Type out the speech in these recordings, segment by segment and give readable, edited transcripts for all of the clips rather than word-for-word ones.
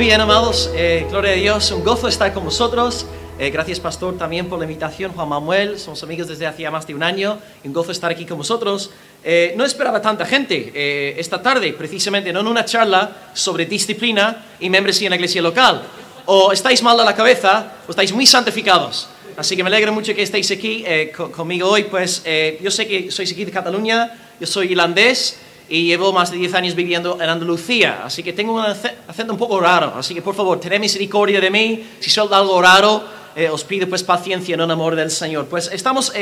bien, amados, gloria a Dios, un gozo estar con vosotros. Gracias, pastor, también por la invitación, Juan Manuel. Somos amigos desde hacía más de un año y un gozo estar aquí con vosotros. No esperaba tanta gente esta tarde, precisamente, no en una charla sobre disciplina y membresía en la iglesia local. O estáis mal a la cabeza o estáis muy santificados. Así que me alegra mucho que estéis aquí conmigo hoy. Pues yo sé que sois aquí de Cataluña, yo soy irlandés y llevo más de 10 años viviendo en Andalucía, así que tengo un acento un poco raro, así que por favor, tened misericordia de mí, si soy algo raro, os pido pues paciencia en el amor del Señor. Pues estamos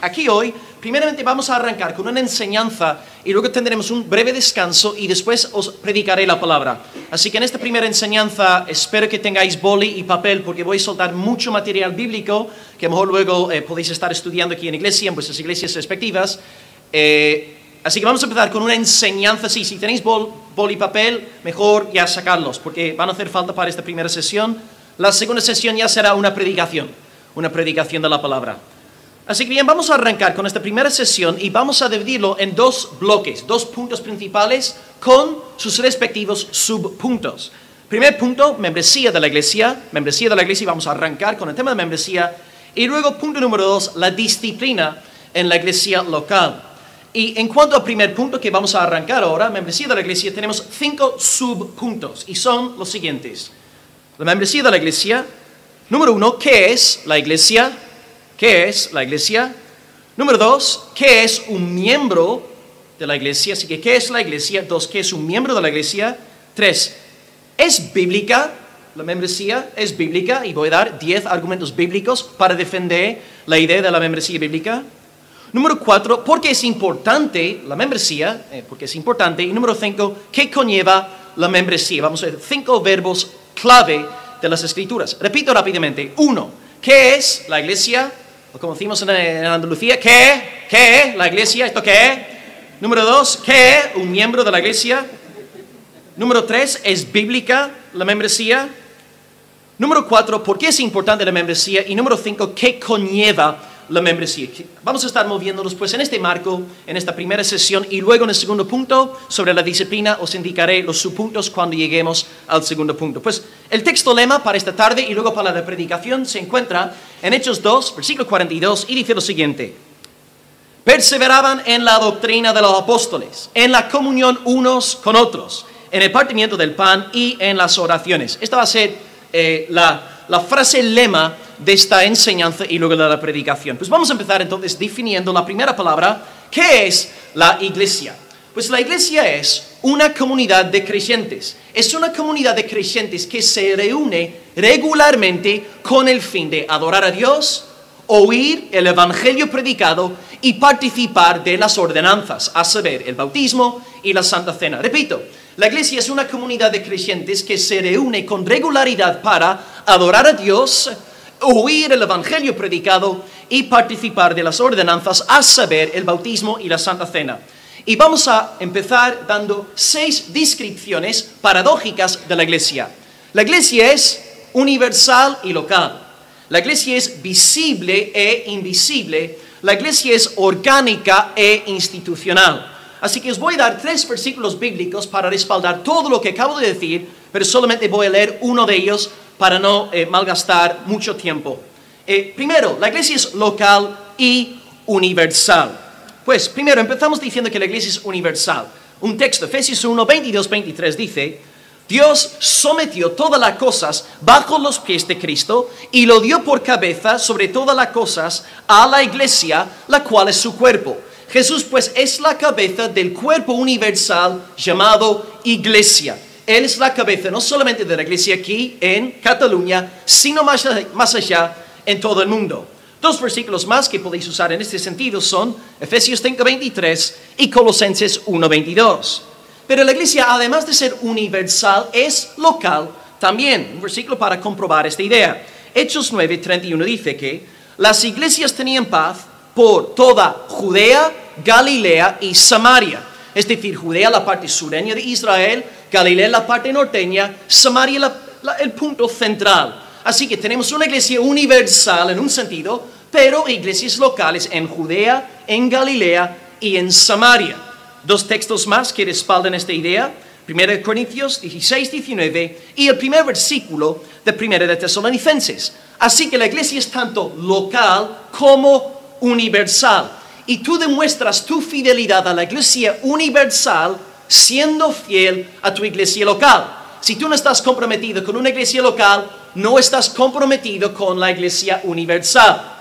aquí hoy, primeramente vamos a arrancar con una enseñanza y luego tendremos un breve descanso y después os predicaré la palabra. Así que en esta primera enseñanza espero que tengáis boli y papel porque voy a soltar mucho material bíblico que a lo mejor luego podéis estar estudiando aquí en iglesia, en vuestras iglesias respectivas. Así que vamos a empezar con una enseñanza. Sí, si tenéis bol y papel, mejor ya sacarlos, porque van a hacer falta para esta primera sesión. La segunda sesión ya será una predicación de la palabra. Así que bien, vamos a arrancar con esta primera sesión y vamos a dividirlo en dos bloques, dos puntos principales con sus respectivos subpuntos. Primer punto, membresía de la iglesia, y vamos a arrancar con el tema de membresía. Y luego, punto número 2, la disciplina en la iglesia local. Y en cuanto al primer punto que vamos a arrancar ahora, membresía de la iglesia, tenemos 5 subpuntos y son los siguientes. La membresía de la iglesia. Número 1, ¿qué es la iglesia? ¿Qué es la iglesia? Número 2, ¿qué es un miembro de la iglesia? Así que, ¿qué es la iglesia? 2, ¿qué es un miembro de la iglesia? 3, ¿es bíblica la membresía? ¿Es bíblica? Y voy a dar 10 argumentos bíblicos para defender la idea de la membresía bíblica. Número 4, ¿por qué es importante la membresía? Porque es importante. Y número 5, ¿qué conlleva la membresía? Vamos a ver 5 verbos clave de las Escrituras. Repito rápidamente. 1, ¿qué es la iglesia? O como decimos en Andalucía, ¿qué? ¿La iglesia? ¿Esto qué? Número 2, ¿qué? Un miembro de la iglesia. Número 3, ¿es bíblica la membresía? Número 4, ¿por qué es importante la membresía? Y número 5, ¿qué conlleva la membresía? Vamos a estar moviéndonos pues en este marco, en esta primera sesión, y luego en el segundo punto sobre la disciplina os indicaré los subpuntos cuando lleguemos al segundo punto. Pues el texto lema para esta tarde y luego para la predicación se encuentra en Hechos 2, versículo 42, y dice lo siguiente: perseveraban en la doctrina de los apóstoles, en la comunión unos con otros, en el partimiento del pan y en las oraciones. Esta va a ser la frase lema de esta enseñanza y luego de la predicación. Pues vamos a empezar entonces definiendo la primera palabra. ¿Qué es la iglesia? Pues la iglesia es una comunidad de creyentes. Es una comunidad de creyentes que se reúne regularmente con el fin de adorar a Dios, oír el evangelio predicado y participar de las ordenanzas, a saber, el bautismo y la Santa Cena. Repito, la iglesia es una comunidad de creyentes que se reúne con regularidad para adorar a Dios, oír el evangelio predicado y participar de las ordenanzas, a saber, el bautismo y la Santa Cena. Y vamos a empezar dando 6 descripciones paradójicas de la iglesia. La iglesia es universal y local. La iglesia es visible e invisible. La iglesia es orgánica e institucional. Así que os voy a dar 3 versículos bíblicos para respaldar todo lo que acabo de decir, pero solamente voy a leer uno de ellos para no malgastar mucho tiempo. Primero, la iglesia es local y universal. Pues primero empezamos diciendo que la iglesia es universal. Un texto, Efesios 1, 22, 23 dice: Dios sometió todas las cosas bajo los pies de Cristo y lo dio por cabeza sobre todas las cosas a la iglesia, la cual es su cuerpo. Jesús pues es la cabeza del cuerpo universal llamado iglesia. Él es la cabeza no solamente de la iglesia aquí en Cataluña, sino más allá en todo el mundo. 2 versículos más que podéis usar en este sentido son Efesios 5:23 y Colosenses 1:22. Pero la iglesia, además de ser universal, es local también. Un versículo para comprobar esta idea. Hechos 9:31 dice que las iglesias tenían paz por toda Judea, Galilea y Samaria. Es decir, Judea, la parte sureña de Israel, Galilea, la parte norteña, Samaria, el punto central. Así que tenemos una iglesia universal en un sentido, pero iglesias locales en Judea, en Galilea y en Samaria. 2 textos más que respaldan esta idea. 1 Corintios 16, 19 y el primer versículo de 1 de Tesalonicenses. Así que la iglesia es tanto local como universal. Y tú demuestras tu fidelidad a la iglesia universal siendo fiel a tu iglesia local. Si tú no estás comprometido con una iglesia local, no estás comprometido con la iglesia universal.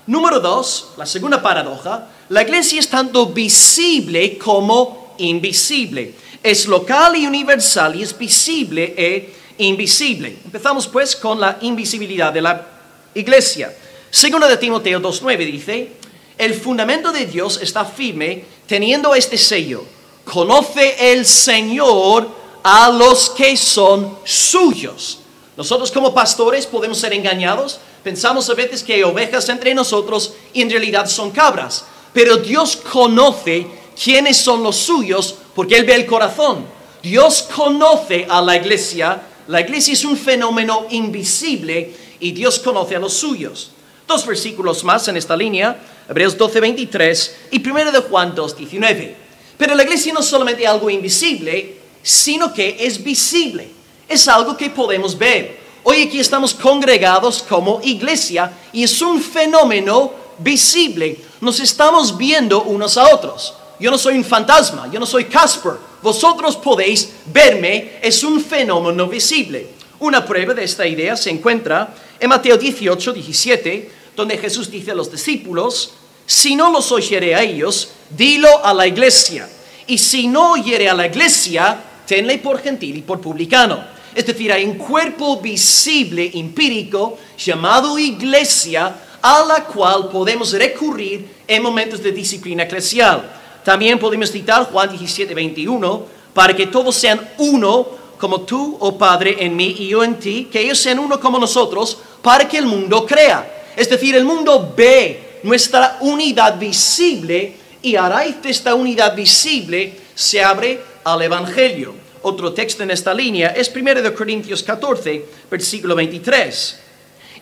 Número 2, la segunda paradoja, la iglesia es tanto visible como invisible. Es local y universal y es visible e invisible. Empezamos pues con la invisibilidad de la iglesia. Segundo de Timoteo 2:9 dice, el fundamento de Dios está firme teniendo este sello. Conoce el Señor a los que son suyos. Nosotros como pastores podemos ser engañados. Pensamos a veces que hay ovejas entre nosotros y en realidad son cabras. Pero Dios conoce quiénes son los suyos porque Él ve el corazón. Dios conoce a la iglesia. La iglesia es un fenómeno invisible y Dios conoce a los suyos. 2 versículos más en esta línea, Hebreos 12:23 y 1 de Juan 2:19. Pero la iglesia no es solamente algo invisible, sino que es visible. Es algo que podemos ver. Hoy aquí estamos congregados como iglesia y es un fenómeno visible. Nos estamos viendo unos a otros. Yo no soy un fantasma, yo no soy Casper. Vosotros podéis verme, es un fenómeno visible. Una prueba de esta idea se encuentra en Mateo 18:17, donde Jesús dice a los discípulos, si no los oyere a ellos, dilo a la iglesia. Y si no oyere a la iglesia, tenle por gentil y por publicano. Es decir, hay un cuerpo visible, empírico, llamado iglesia, a la cual podemos recurrir en momentos de disciplina eclesial. También podemos citar Juan 17:21, para que todos sean uno, como tú, oh Padre, en mí y yo en ti, que ellos sean uno como nosotros, para que el mundo crea. Es decir, el mundo ve nuestra unidad visible y a raíz de esta unidad visible se abre al Evangelio. Otro texto en esta línea es 1 Corintios 14, versículo 23.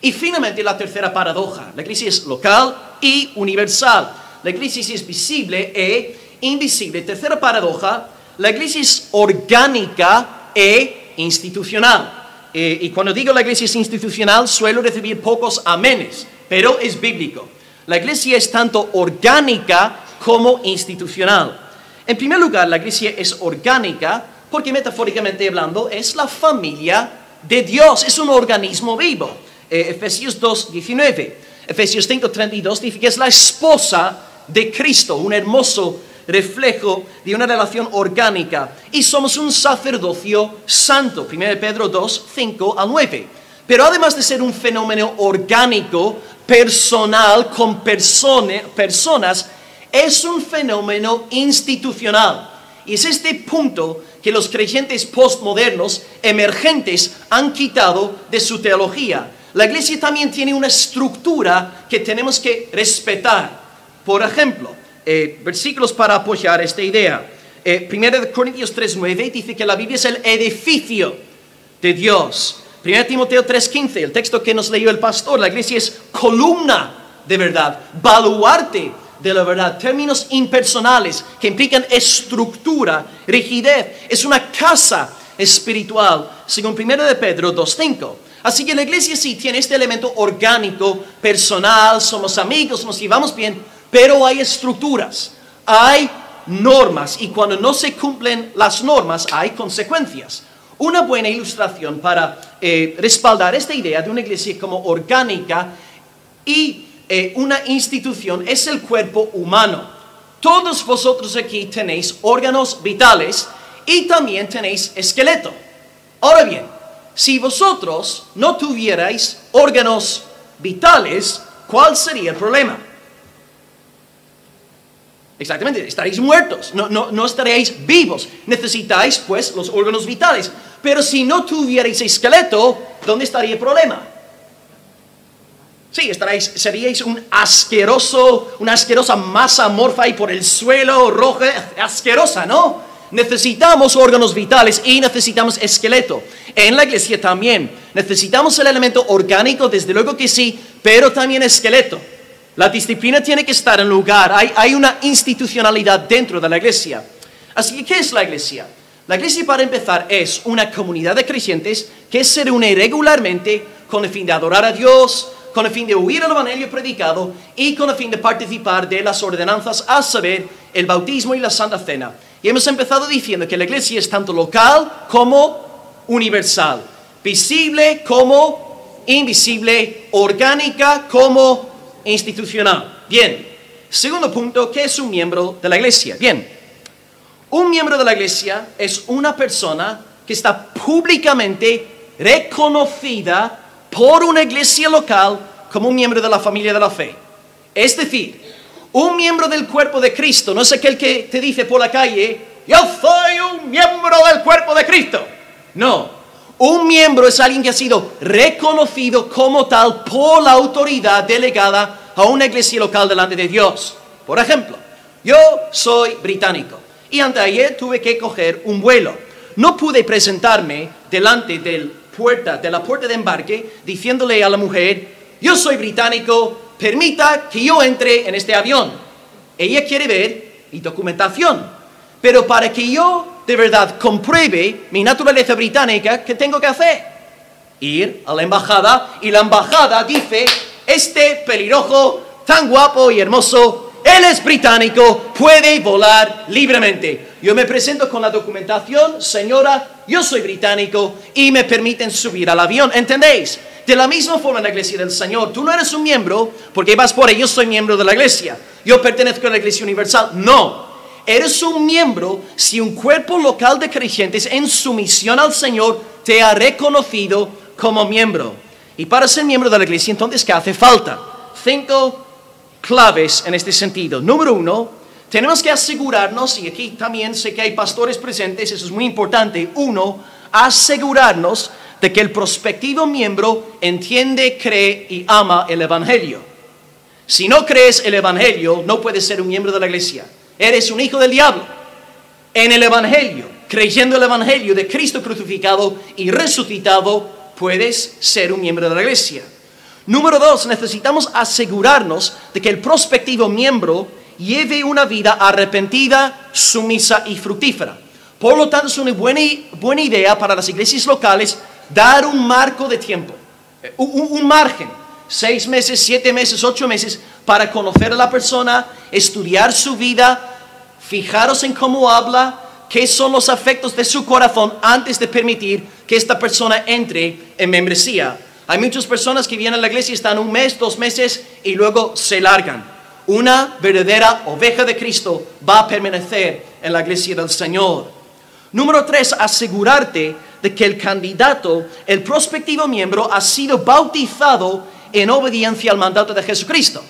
Y finalmente la tercera paradoja. La iglesia es local y universal. La iglesia es visible e invisible. Tercera paradoja, la iglesia es orgánica e institucional. Y cuando digo la iglesia es institucional, suelo recibir pocos amenes, pero es bíblico. La iglesia es tanto orgánica como institucional. En primer lugar, la iglesia es orgánica porque metafóricamente hablando es la familia de Dios, es un organismo vivo. Efesios 2:19, Efesios 5:32 dice que es la esposa de Cristo, un hermoso reflejo de una relación orgánica. Y somos un sacerdocio santo, 1 Pedro 2:5-9. Pero además de ser un fenómeno orgánico, personal, con personas, es un fenómeno institucional. Y es este punto que los creyentes postmodernos emergentes han quitado de su teología. La iglesia también tiene una estructura que tenemos que respetar. Por ejemplo, versículos para apoyar esta idea. 1 Corintios 3:9 dice que la Biblia es el edificio de Dios. 1 Timoteo 3:15, el texto que nos leyó el pastor, la iglesia es columna de verdad, baluarte de la verdad, términos impersonales que implican estructura, rigidez. Es una casa espiritual, según 1 de Pedro 2:5. Así que la iglesia sí tiene este elemento orgánico, personal, somos amigos, nos llevamos bien, pero hay estructuras, hay normas y cuando no se cumplen las normas hay consecuencias. Una buena ilustración para respaldar esta idea de una iglesia como orgánica y una institución es el cuerpo humano. Todos vosotros aquí tenéis órganos vitales y también tenéis esqueleto. Ahora bien, si vosotros no tuvierais órganos vitales, ¿cuál sería el problema? Exactamente, estaréis muertos, no estaréis vivos. Necesitáis pues los órganos vitales. Pero si no tuvierais esqueleto, ¿dónde estaría el problema? Sí, seríais una asquerosa masa amorfa y por el suelo, roja, asquerosa, ¿no? Necesitamos órganos vitales y necesitamos esqueleto. En la iglesia también. Necesitamos el elemento orgánico, desde luego que sí, pero también esqueleto. La disciplina tiene que estar en lugar. Hay una institucionalidad dentro de la iglesia. Así que, ¿qué es la iglesia? La iglesia, para empezar, es una comunidad de creyentes que se reúne regularmente con el fin de adorar a Dios, con el fin de oír el evangelio predicado y con el fin de participar de las ordenanzas, a saber, el bautismo y la Santa Cena. Y hemos empezado diciendo que la iglesia es tanto local como universal, visible como invisible, orgánica como institucional. Bien, segundo punto, ¿qué es un miembro de la iglesia? Bien, un miembro de la iglesia es una persona que está públicamente reconocida por una iglesia local como un miembro de la familia de la fe. Es decir, un miembro del cuerpo de Cristo no es aquel que te dice por la calle, yo soy un miembro del cuerpo de Cristo. No, un miembro es alguien que ha sido reconocido como tal por la autoridad delegada a una iglesia local delante de Dios. Por ejemplo, yo soy británico y anteayer tuve que coger un vuelo. No pude presentarme delante de la puerta de embarque diciéndole a la mujer, yo soy británico, permita que yo entre en este avión. Ella quiere ver mi documentación, pero para que yo de verdad compruebe mi naturaleza británica, ¿qué tengo que hacer? Ir a la embajada, y la embajada dice, este pelirrojo tan guapo y hermoso, él es británico, puede volar libremente. Yo me presento con la documentación, señora, yo soy británico, y me permiten subir al avión, ¿entendéis? De la misma forma en la iglesia del Señor, tú no eres un miembro porque vas por ahí, yo soy miembro de la iglesia, yo pertenezco a la iglesia universal. No, eres un miembro si un cuerpo local de creyentes en sumisión al Señor te ha reconocido como miembro. Y para ser miembro de la iglesia, entonces, ¿qué hace falta? 5 claves en este sentido. Número 1, tenemos que asegurarnos, y aquí también sé que hay pastores presentes, eso es muy importante. 1, asegurarnos de que el prospectivo miembro entiende, cree y ama el evangelio. Si no crees el evangelio, no puedes ser un miembro de la iglesia. Eres un hijo del diablo. En el evangelio, creyendo el evangelio de Cristo crucificado y resucitado, puedes ser un miembro de la iglesia. Número 2, necesitamos asegurarnos de que el prospectivo miembro lleve una vida arrepentida, sumisa y fructífera. Por lo tanto, es una buena idea para las iglesias locales dar un marco de tiempo, un margen, 6 meses, 7 meses, 8 meses, para conocer a la persona, estudiar su vida, fijaros en cómo habla, qué son los afectos de su corazón antes de permitir que esta persona entre en membresía. Hay muchas personas que vienen a la iglesia y están 1 mes, 2 meses y luego se largan. Una verdadera oveja de Cristo va a permanecer en la iglesia del Señor. Número 3, asegurarte de que el candidato, el prospectivo miembro, ha sido bautizado en obediencia al mandato de Jesucristo.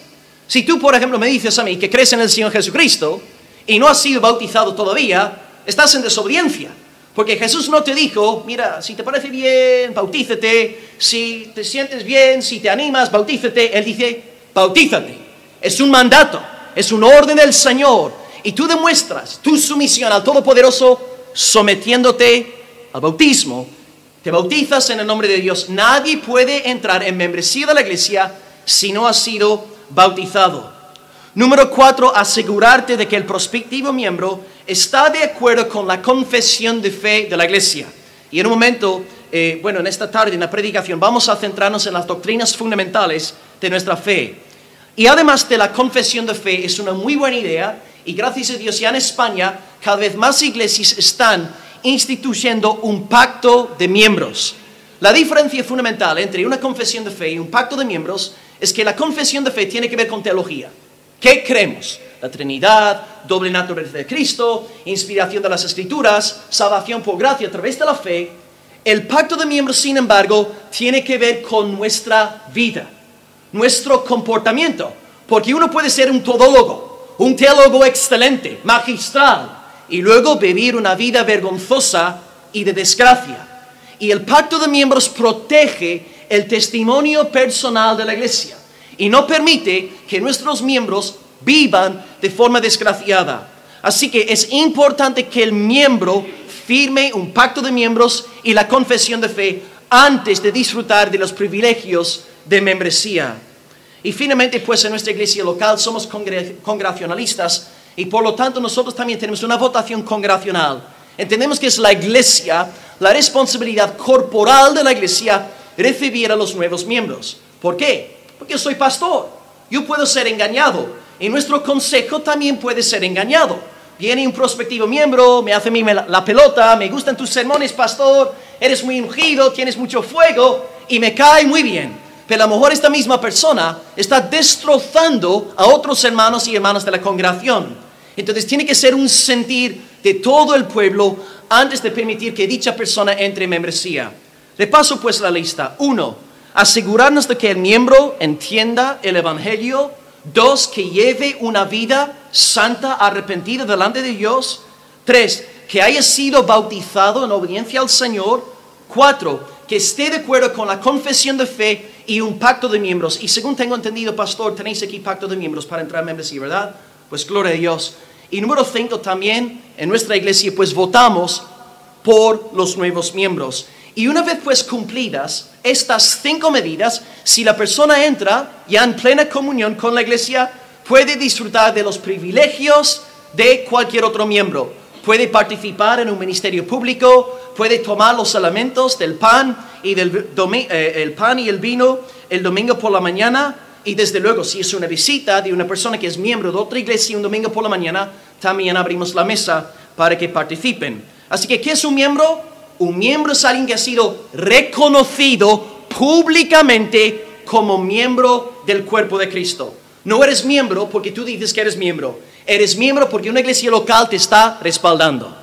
Si tú, por ejemplo, me dices a mí que crees en el Señor Jesucristo y no has sido bautizado todavía, estás en desobediencia. Porque Jesús no te dijo, mira, si te parece bien, bautízate, si te sientes bien, si te animas, bautízate. Él dice, bautízate. Es un mandato, es un orden del Señor. Y tú demuestras tu sumisión al Todopoderoso sometiéndote al bautismo. Te bautizas en el nombre de Dios. Nadie puede entrar en membresía de la iglesia si no ha sido bautizado. Número 4, asegurarte de que el prospectivo miembro está de acuerdo con la confesión de fe de la iglesia. Y en un momento, en esta tarde en la predicación vamos a centrarnos en las doctrinas fundamentales de nuestra fe. Y además de la confesión de fe, es una muy buena idea, y gracias a Dios ya en España cada vez más iglesias están instituyendo un pacto de miembros. La diferencia fundamental entre una confesión de fe y un pacto de miembros es que la confesión de fe tiene que ver con teología. ¿Qué creemos? La Trinidad, doble naturaleza de Cristo, inspiración de las Escrituras, salvación por gracia a través de la fe. El pacto de miembros, sin embargo, tiene que ver con nuestra vida, nuestro comportamiento. Porque uno puede ser un todólogo, un teólogo excelente, magistral, y luego vivir una vida vergonzosa y de desgracia. Y el pacto de miembros protege el testimonio personal de la iglesia y no permite que nuestros miembros vivan de forma desgraciada. Así que es importante que el miembro firme un pacto de miembros y la confesión de fe antes de disfrutar de los privilegios de membresía. Y finalmente, pues en nuestra iglesia local somos congregacionalistas y por lo tanto nosotros también tenemos una votación congregacional. entendemos que es la iglesia, la responsabilidad corporal de la iglesia, recibir a los nuevos miembros. ¿Por qué? Porque yo soy pastor. Yo puedo ser engañado. Y nuestro consejo también puede ser engañado. Viene un prospectivo miembro, me hace a mí la pelota, me gustan tus sermones, pastor, eres muy ungido, tienes mucho fuego, y me cae muy bien. Pero a lo mejor esta misma persona está destrozando a otros hermanos y hermanas de la congregación. Entonces tiene que ser un sentir de todo el pueblo antes de permitir que dicha persona entre en membresía. Repaso pues la lista. 1. Asegurarnos de que el miembro entienda el evangelio. 2. Que lleve una vida santa, arrepentida delante de Dios. 3. Que haya sido bautizado en obediencia al Señor. 4. Que esté de acuerdo con la confesión de fe y un pacto de miembros. Y según tengo entendido, pastor, tenéis aquí pacto de miembros para entrar en membresía, ¿verdad? Pues gloria a Dios. Y número 5 también, en nuestra iglesia, pues votamos por los nuevos miembros. Y una vez pues cumplidas estas 5 medidas, si la persona entra ya en plena comunión con la iglesia, puede disfrutar de los privilegios de cualquier otro miembro. Puede participar en un ministerio público, puede tomar los elementos del pan y el pan y el vino el domingo por la mañana. Y desde luego, si es una visita de una persona que es miembro de otra iglesia un domingo por la mañana, también abrimos la mesa para que participen. Así que, ¿qué es un miembro? Un miembro es alguien que ha sido reconocido públicamente como miembro del cuerpo de Cristo. No eres miembro porque tú dices que eres miembro. Eres miembro porque una iglesia local te está respaldando.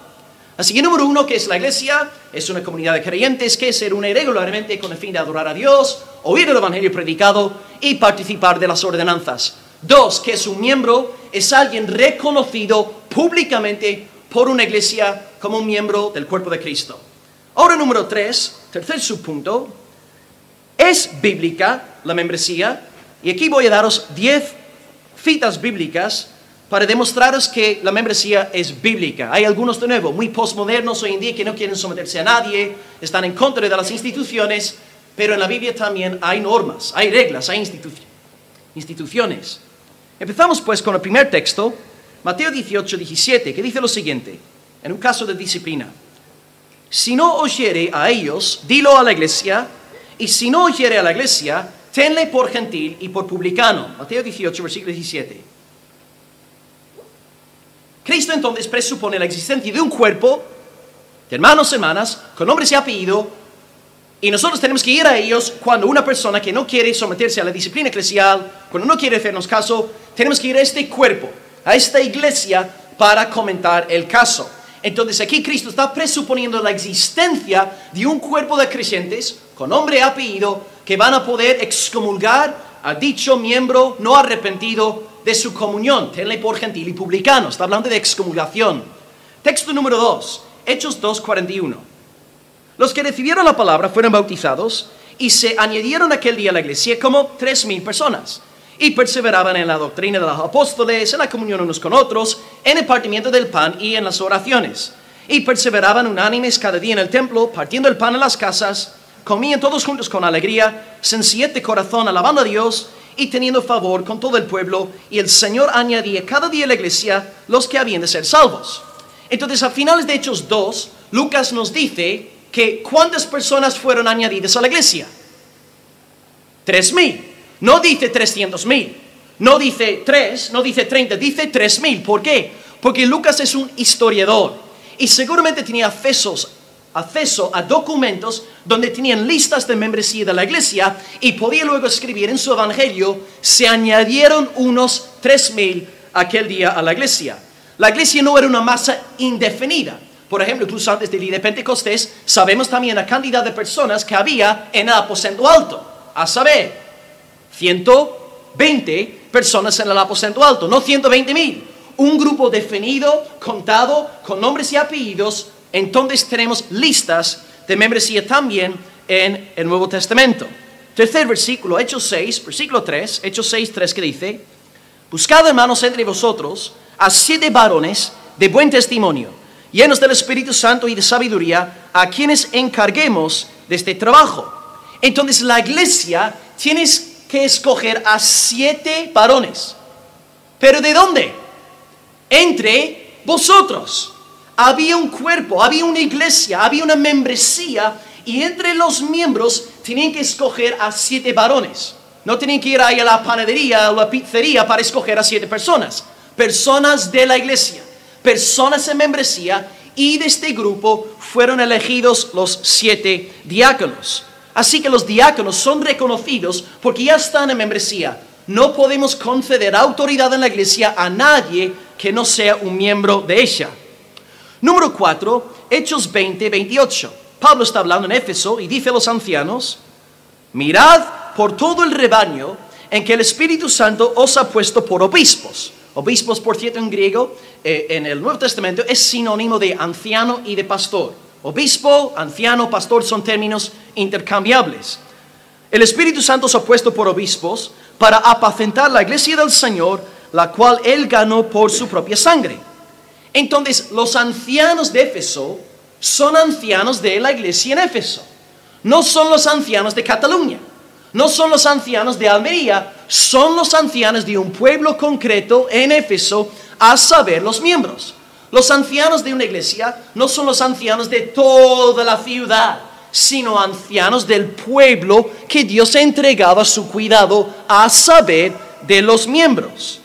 Así que número 1, ¿qué es la iglesia? Es una comunidad de creyentes que se reúne regularmente con el fin de adorar a Dios, oír el evangelio predicado y participar de las ordenanzas. 2, ¿qué es un miembro? Es alguien reconocido públicamente por una iglesia como un miembro del cuerpo de Cristo. Ahora número 3, tercer subpunto, es bíblica la membresía. Y aquí voy a daros 10 citas bíblicas para demostraros que la membresía es bíblica. Hay algunos de nuevo muy postmodernos hoy en día que no quieren someterse a nadie, están en contra de las instituciones, pero en la Biblia también hay normas, hay reglas, hay instituciones. Empezamos pues con el primer texto, Mateo 18, 17, que dice lo siguiente, en un caso de disciplina. Si no oyere a ellos, dilo a la iglesia, y si no oyere a la iglesia, tenle por gentil y por publicano. Mateo 18, versículo 17. Cristo entonces presupone la existencia de un cuerpo, de hermanos y hermanas, con nombres y apellido, y nosotros tenemos que ir a ellos cuando una persona que no quiere someterse a la disciplina eclesial, cuando no quiere hacernos caso, tenemos que ir a este cuerpo, a esta iglesia, para comentar el caso. Entonces aquí Cristo está presuponiendo la existencia de un cuerpo de creyentes, con nombre y apellido, que van a poder excomulgar a dicho miembro no arrepentido de su comunión. Tenle por gentil y publicano. Está hablando de excomulgación. Texto número 2, Hechos 2:41. Los que recibieron la palabra fueron bautizados y se añadieron aquel día a la iglesia como 3,000 personas. Y perseveraban en la doctrina de los apóstoles, en la comunión unos con otros, en el partimiento del pan y en las oraciones. Y perseveraban unánimes cada día en el templo, partiendo el pan en las casas, comían todos juntos con alegría, sencillez de corazón, alabando a Dios y teniendo favor con todo el pueblo. Y el Señor añadía cada día a la iglesia los que habían de ser salvos. Entonces, a finales de Hechos 2, Lucas nos dice que ¿cuántas personas fueron añadidas a la iglesia? 3,000. No dice 300,000. No dice 3, no dice 30, dice 3,000. ¿Por qué? Porque Lucas es un historiador y seguramente tenía acceso a documentos donde tenían listas de membresía de la iglesia y podía luego escribir en su evangelio, se añadieron unos 3,000 aquel día a la iglesia. La iglesia no era una masa indefinida. Por ejemplo, incluso antes del día de Pentecostés, sabemos también la cantidad de personas que había en el aposento alto. A saber, 120 personas en el aposento alto, no 120,000. Un grupo definido, contado, con nombres y apellidos. Entonces tenemos listas de membresía también en el Nuevo Testamento. Tercer versículo, Hechos 6, versículo 3, Hechos 6, 3, que dice: Buscad, hermanos, entre vosotros a 7 varones de buen testimonio, llenos del Espíritu Santo y de sabiduría, a quienes encarguemos de este trabajo. Entonces la iglesia tienes que escoger a 7 varones. ¿Pero de dónde? Entre vosotros. Había un cuerpo, había una iglesia, había una membresía, y entre los miembros tenían que escoger a 7 varones. No tenían que ir ahí a la panadería o la pizzería para escoger a 7 personas. Personas de la iglesia, personas en membresía, y de este grupo fueron elegidos los 7 diáconos. Así que los diáconos son reconocidos porque ya están en membresía. No podemos conceder autoridad en la iglesia a nadie que no sea un miembro de ella. Número 4, Hechos 20:28. Pablo está hablando en Éfeso y dice a los ancianos: mirad por todo el rebaño en que el Espíritu Santo os ha puesto por obispos. Obispos, por cierto, en griego, en el Nuevo Testamento, es sinónimo de anciano y de pastor. Obispo, anciano, pastor son términos intercambiables. El Espíritu Santo os ha puesto por obispos para apacentar la iglesia del Señor, la cual Él ganó por su propia sangre. Entonces, los ancianos de Éfeso son ancianos de la iglesia en Éfeso. No son los ancianos de Cataluña. No son los ancianos de Almería. Son los ancianos de un pueblo concreto en Éfeso, a saber, los miembros. Los ancianos de una iglesia no son los ancianos de toda la ciudad, sino ancianos del pueblo que Dios entregaba a su cuidado, a saber, de los miembros.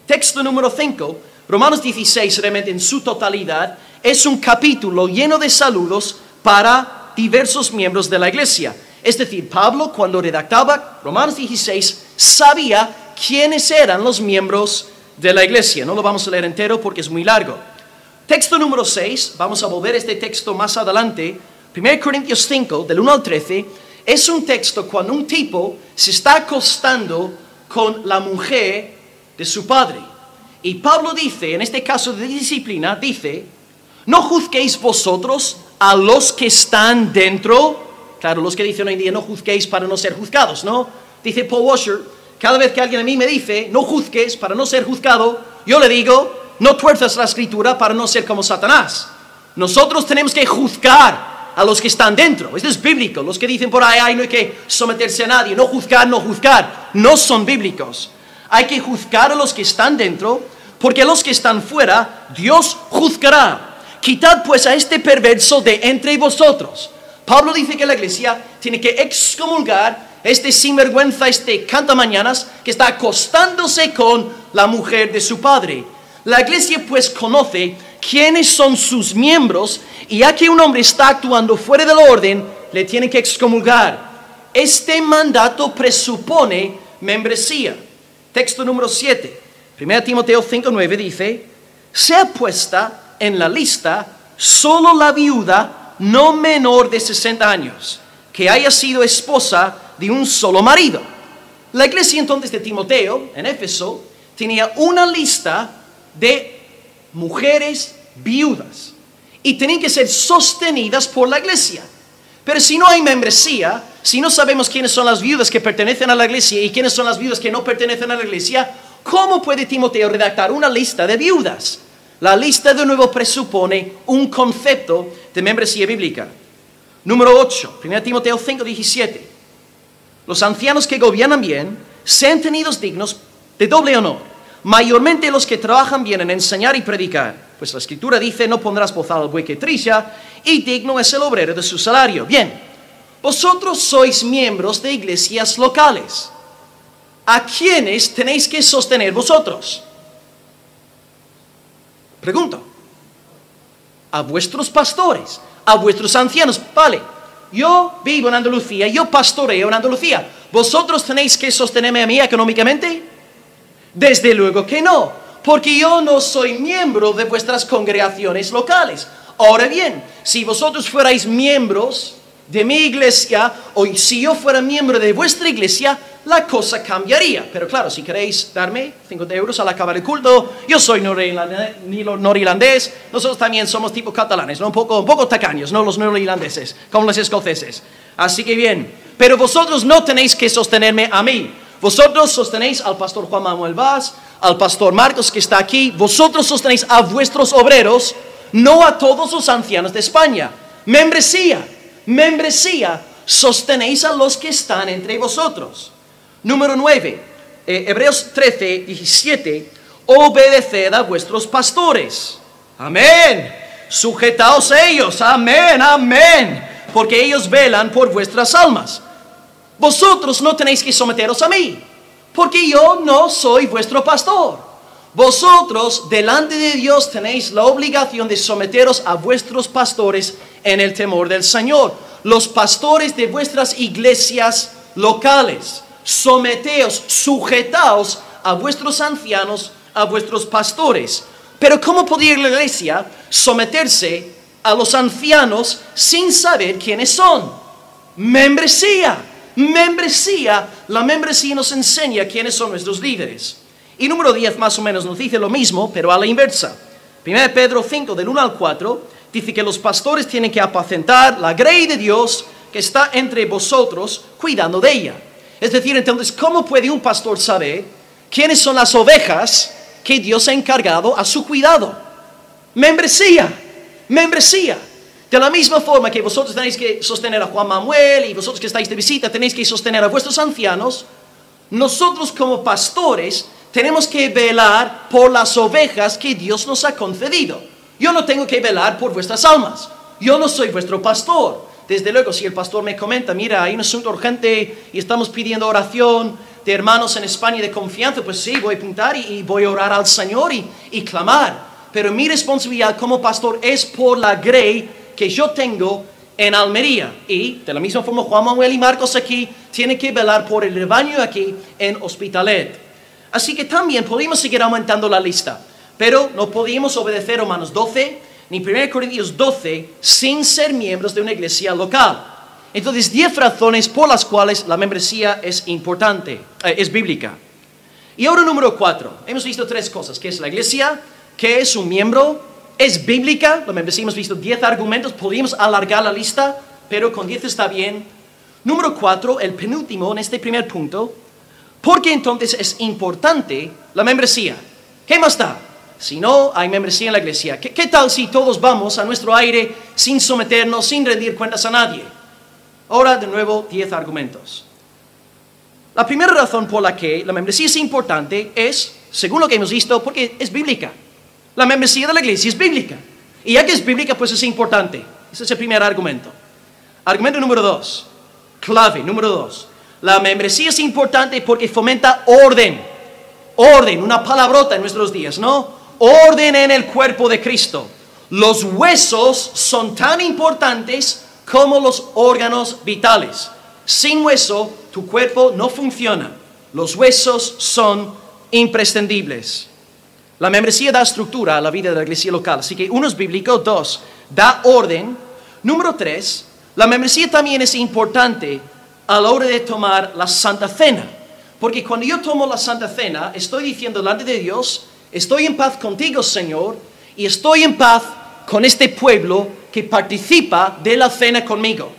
Texto número 5, Romanos 16, realmente en su totalidad, es un capítulo lleno de saludos para diversos miembros de la iglesia. Es decir, Pablo, cuando redactaba Romanos 16, sabía quiénes eran los miembros de la iglesia. No lo vamos a leer entero porque es muy largo. Texto número 6, vamos a volver a este texto más adelante. 1 Corintios 5, del 1 al 13, es un texto cuando un tipo se está acostando con la mujer de su padre. Y Pablo dice, en este caso de disciplina, dice: no juzguéis vosotros a los que están dentro. Claro, los que dicen hoy en día no juzguéis para no ser juzgados, ¿no? Dice Paul Washer, cada vez que alguien a mí me dice no juzgues para no ser juzgado, yo le digo: no tuerzas la escritura para no ser como Satanás. Nosotros tenemos que juzgar a los que están dentro. Esto es bíblico. Los que dicen por ahí, no hay que someterse a nadie, no juzgar, no son bíblicos. Hay que juzgar a los que están dentro, porque a los que están fuera Dios juzgará. Quitad pues a este perverso de entre vosotros. Pablo dice que la iglesia tiene que excomulgar a este sinvergüenza, este cantamañanas que está acostándose con la mujer de su padre. La iglesia pues conoce quiénes son sus miembros, y ya que un hombre está actuando fuera del orden, le tiene que excomulgar. Este mandato presupone membresía. Texto número 7, 1 Timoteo 5:9 dice: sea puesta en la lista solo la viuda no menor de 60 años, que haya sido esposa de un solo marido. La iglesia entonces de Timoteo, en Éfeso, tenía una lista de mujeres viudas y tenían que ser sostenidas por la iglesia. Pero si no hay membresía, si no sabemos quiénes son las viudas que pertenecen a la iglesia y quiénes son las viudas que no pertenecen a la iglesia, ¿cómo puede Timoteo redactar una lista de viudas? La lista de nuevo presupone un concepto de membresía bíblica. Número 8, 1 Timoteo 5:17. Los ancianos que gobiernan bien sean tenidos dignos de doble honor, mayormente los que trabajan bien en enseñar y predicar. Pues la escritura dice: no pondrás bozal al buey que trilla, y digno es el obrero de su salario. Bien, vosotros sois miembros de iglesias locales. ¿A quiénes tenéis que sostener vosotros? Pregunto. A vuestros pastores, a vuestros ancianos. Vale, yo vivo en Andalucía, yo pastoreo en Andalucía. ¿Vosotros tenéis que sostenerme a mí económicamente? Desde luego que no, porque yo no soy miembro de vuestras congregaciones locales. Ahora bien, si vosotros fuerais miembros de mi iglesia, o si yo fuera miembro de vuestra iglesia, la cosa cambiaría. Pero claro, si queréis darme 50 euros al acabar el culto, yo soy norirlandés, nosotros también somos tipo catalanes, ¿no? un poco tacaños, no los norirlandeses, como los escoceses. Así que bien, pero vosotros no tenéis que sostenerme a mí. Vosotros sostenéis al pastor Juan Manuel Vaz, al pastor Marcos que está aquí. Vosotros sostenéis a vuestros obreros, no a todos los ancianos de España. Membresía, sostenéis a los que están entre vosotros. Número 9, Hebreos 13:17. Obedeced a vuestros pastores. Amén. Sujetaos a ellos, amén, amén, porque ellos velan por vuestras almas. Vosotros no tenéis que someteros a mí, porque yo no soy vuestro pastor. Vosotros delante de Dios tenéis la obligación de someteros a vuestros pastores en el temor del Señor. Los pastores de vuestras iglesias locales, someteos, sujetaos a vuestros ancianos, a vuestros pastores. Pero ¿cómo podría la iglesia someterse a los ancianos sin saber quiénes son? Membresía. La membresía nos enseña quiénes son nuestros líderes. Y número 10 más o menos nos dice lo mismo, pero a la inversa. 1 Pedro 5, del 1 al 4, dice que los pastores tienen que apacentar la grey de Dios que está entre vosotros, cuidando de ella. Es decir, entonces, ¿cómo puede un pastor saber quiénes son las ovejas que Dios ha encargado a su cuidado? Membresía. De la misma forma que vosotros tenéis que sostener a Juan Manuel y vosotros que estáis de visita tenéis que sostener a vuestros ancianos, nosotros como pastores tenemos que velar por las ovejas que Dios nos ha concedido. Yo no tengo que velar por vuestras almas. Yo no soy vuestro pastor. Desde luego, si el pastor me comenta, mira, hay un asunto urgente y estamos pidiendo oración de hermanos en España de confianza, pues sí, voy a apuntar y voy a orar al Señor y clamar. Pero mi responsabilidad como pastor es por la grey que yo tengo en Almería. Y de la misma forma, Juan Manuel y Marcos aquí tienen que velar por el rebaño aquí en Hospitalet. Así que también podemos seguir aumentando la lista. Pero no podíamos obedecer Romanos 12 ni 1 Corintios 12 sin ser miembros de una iglesia local. Entonces, 10 razones por las cuales la membresía es importante, es bíblica. Y ahora número 4. Hemos visto 3 cosas. ¿Qué es la iglesia? ¿Qué es un miembro? Es bíblica. La membresía hemos visto 10 argumentos. Podríamos alargar la lista, pero con 10 está bien. Número 4, el penúltimo en este primer punto. ¿Por qué entonces es importante la membresía? ¿Qué más da? Si no hay membresía en la iglesia, ¿qué tal si todos vamos a nuestro aire sin someternos, sin rendir cuentas a nadie? Ahora de nuevo 10 argumentos. La primera razón por la que la membresía es importante es, según lo que hemos visto, porque es bíblica. La membresía de la iglesia es bíblica. Y ya que es bíblica, pues es importante. Ese es el primer argumento. Argumento número 2. Clave número 2. La membresía es importante porque fomenta orden. Orden, una palabrota en nuestros días, ¿no? Orden en el cuerpo de Cristo. Los huesos son tan importantes como los órganos vitales. Sin hueso, tu cuerpo no funciona. Los huesos son imprescindibles. La membresía da estructura a la vida de la iglesia local. Así que 1 es bíblico, 2, da orden. Número 3, la membresía también es importante a la hora de tomar la Santa Cena. Porque cuando yo tomo la Santa Cena, estoy diciendo delante de Dios, estoy en paz contigo, Señor, y estoy en paz con este pueblo que participa de la cena conmigo.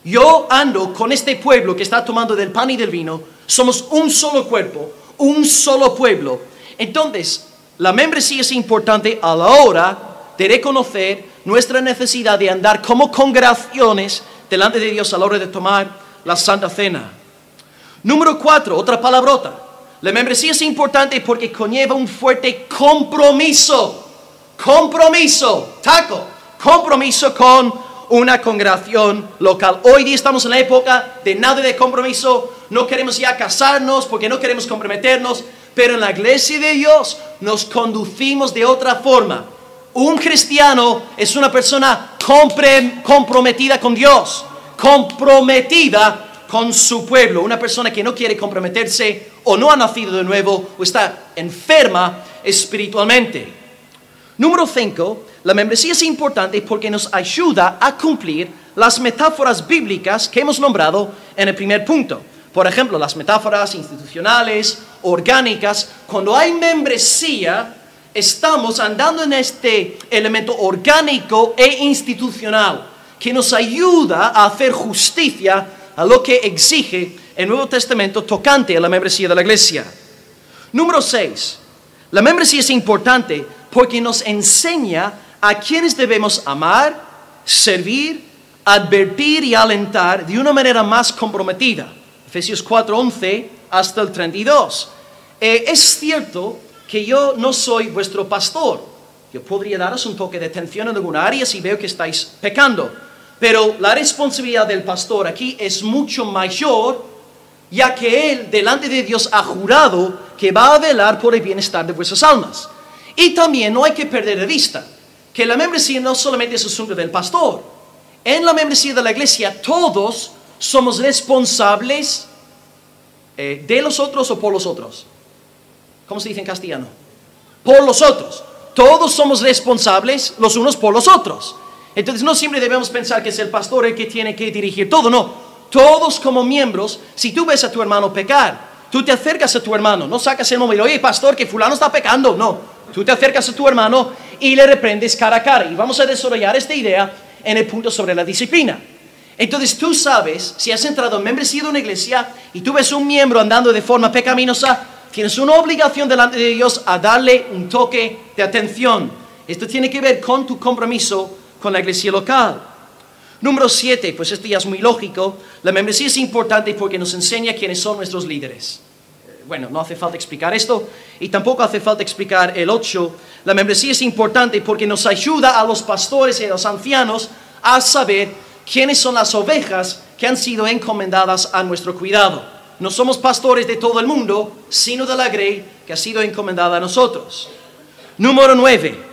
Yo ando con este pueblo que está tomando del pan y del vino. Somos un solo cuerpo, un solo pueblo. Entonces, la membresía es importante a la hora de reconocer nuestra necesidad de andar como congregaciones delante de Dios a la hora de tomar la Santa Cena. Número 4, otra palabrota. La membresía es importante porque conlleva un fuerte compromiso. Compromiso con una congregación local. Hoy día estamos en la época de nada de compromiso. No queremos ya casarnos porque no queremos comprometernos. Pero en la iglesia de Dios nos conducimos de otra forma. Un cristiano es una persona comprometida con Dios. Comprometida con su pueblo. Una persona que no quiere comprometerse o no ha nacido de nuevo o está enferma espiritualmente. Número 5, la membresía es importante porque nos ayuda a cumplir las metáforas bíblicas que hemos nombrado en el primer punto. Por ejemplo, las metáforas institucionales, orgánicas. Cuando hay membresía, estamos andando en este elemento orgánico e institucional que nos ayuda a hacer justicia a lo que exige el Nuevo Testamento tocante a la membresía de la iglesia. Número 6. La membresía es importante porque nos enseña a quienes debemos amar, servir, advertir y alentar de una manera más comprometida. Efesios 4:11 hasta el 32. Es cierto que yo no soy vuestro pastor, Yo podría daros un toque de atención en alguna área si veo que estáis pecando. Pero la responsabilidad del pastor aquí es mucho mayor, ya que él delante de Dios ha jurado que va a velar por el bienestar de vuestras almas. Y también no hay que perder de vista que la membresía no solamente es asunto del pastor. En la membresía de la iglesia todos somos responsables de los otros o por los otros. ¿Cómo se dice en castellano? Por los otros. Todos somos responsables los unos por los otros. Entonces no siempre debemos pensar que es el pastor el que tiene que dirigir todo, no. Todos como miembros, si tú ves a tu hermano pecar, tú te acercas a tu hermano, no sacas el móvil, oye pastor, que fulano está pecando, no. Tú te acercas a tu hermano y le reprendes cara a cara. Y vamos a desarrollar esta idea en el punto sobre la disciplina. Entonces tú sabes, si has entrado en membresía de una iglesia y tú ves un miembro andando de forma pecaminosa, tienes una obligación delante de Dios a darle un toque de atención. Esto tiene que ver con tu compromiso con la iglesia local. Número 7, pues esto ya es muy lógico. La membresía es importante porque nos enseña quiénes son nuestros líderes. Bueno, no hace falta explicar esto y tampoco hace falta explicar el 8. La membresía es importante porque nos ayuda a los pastores y a los ancianos a saber quiénes son las ovejas que han sido encomendadas a nuestro cuidado. No somos pastores de todo el mundo, sino de la grey que ha sido encomendada a nosotros. Número 9.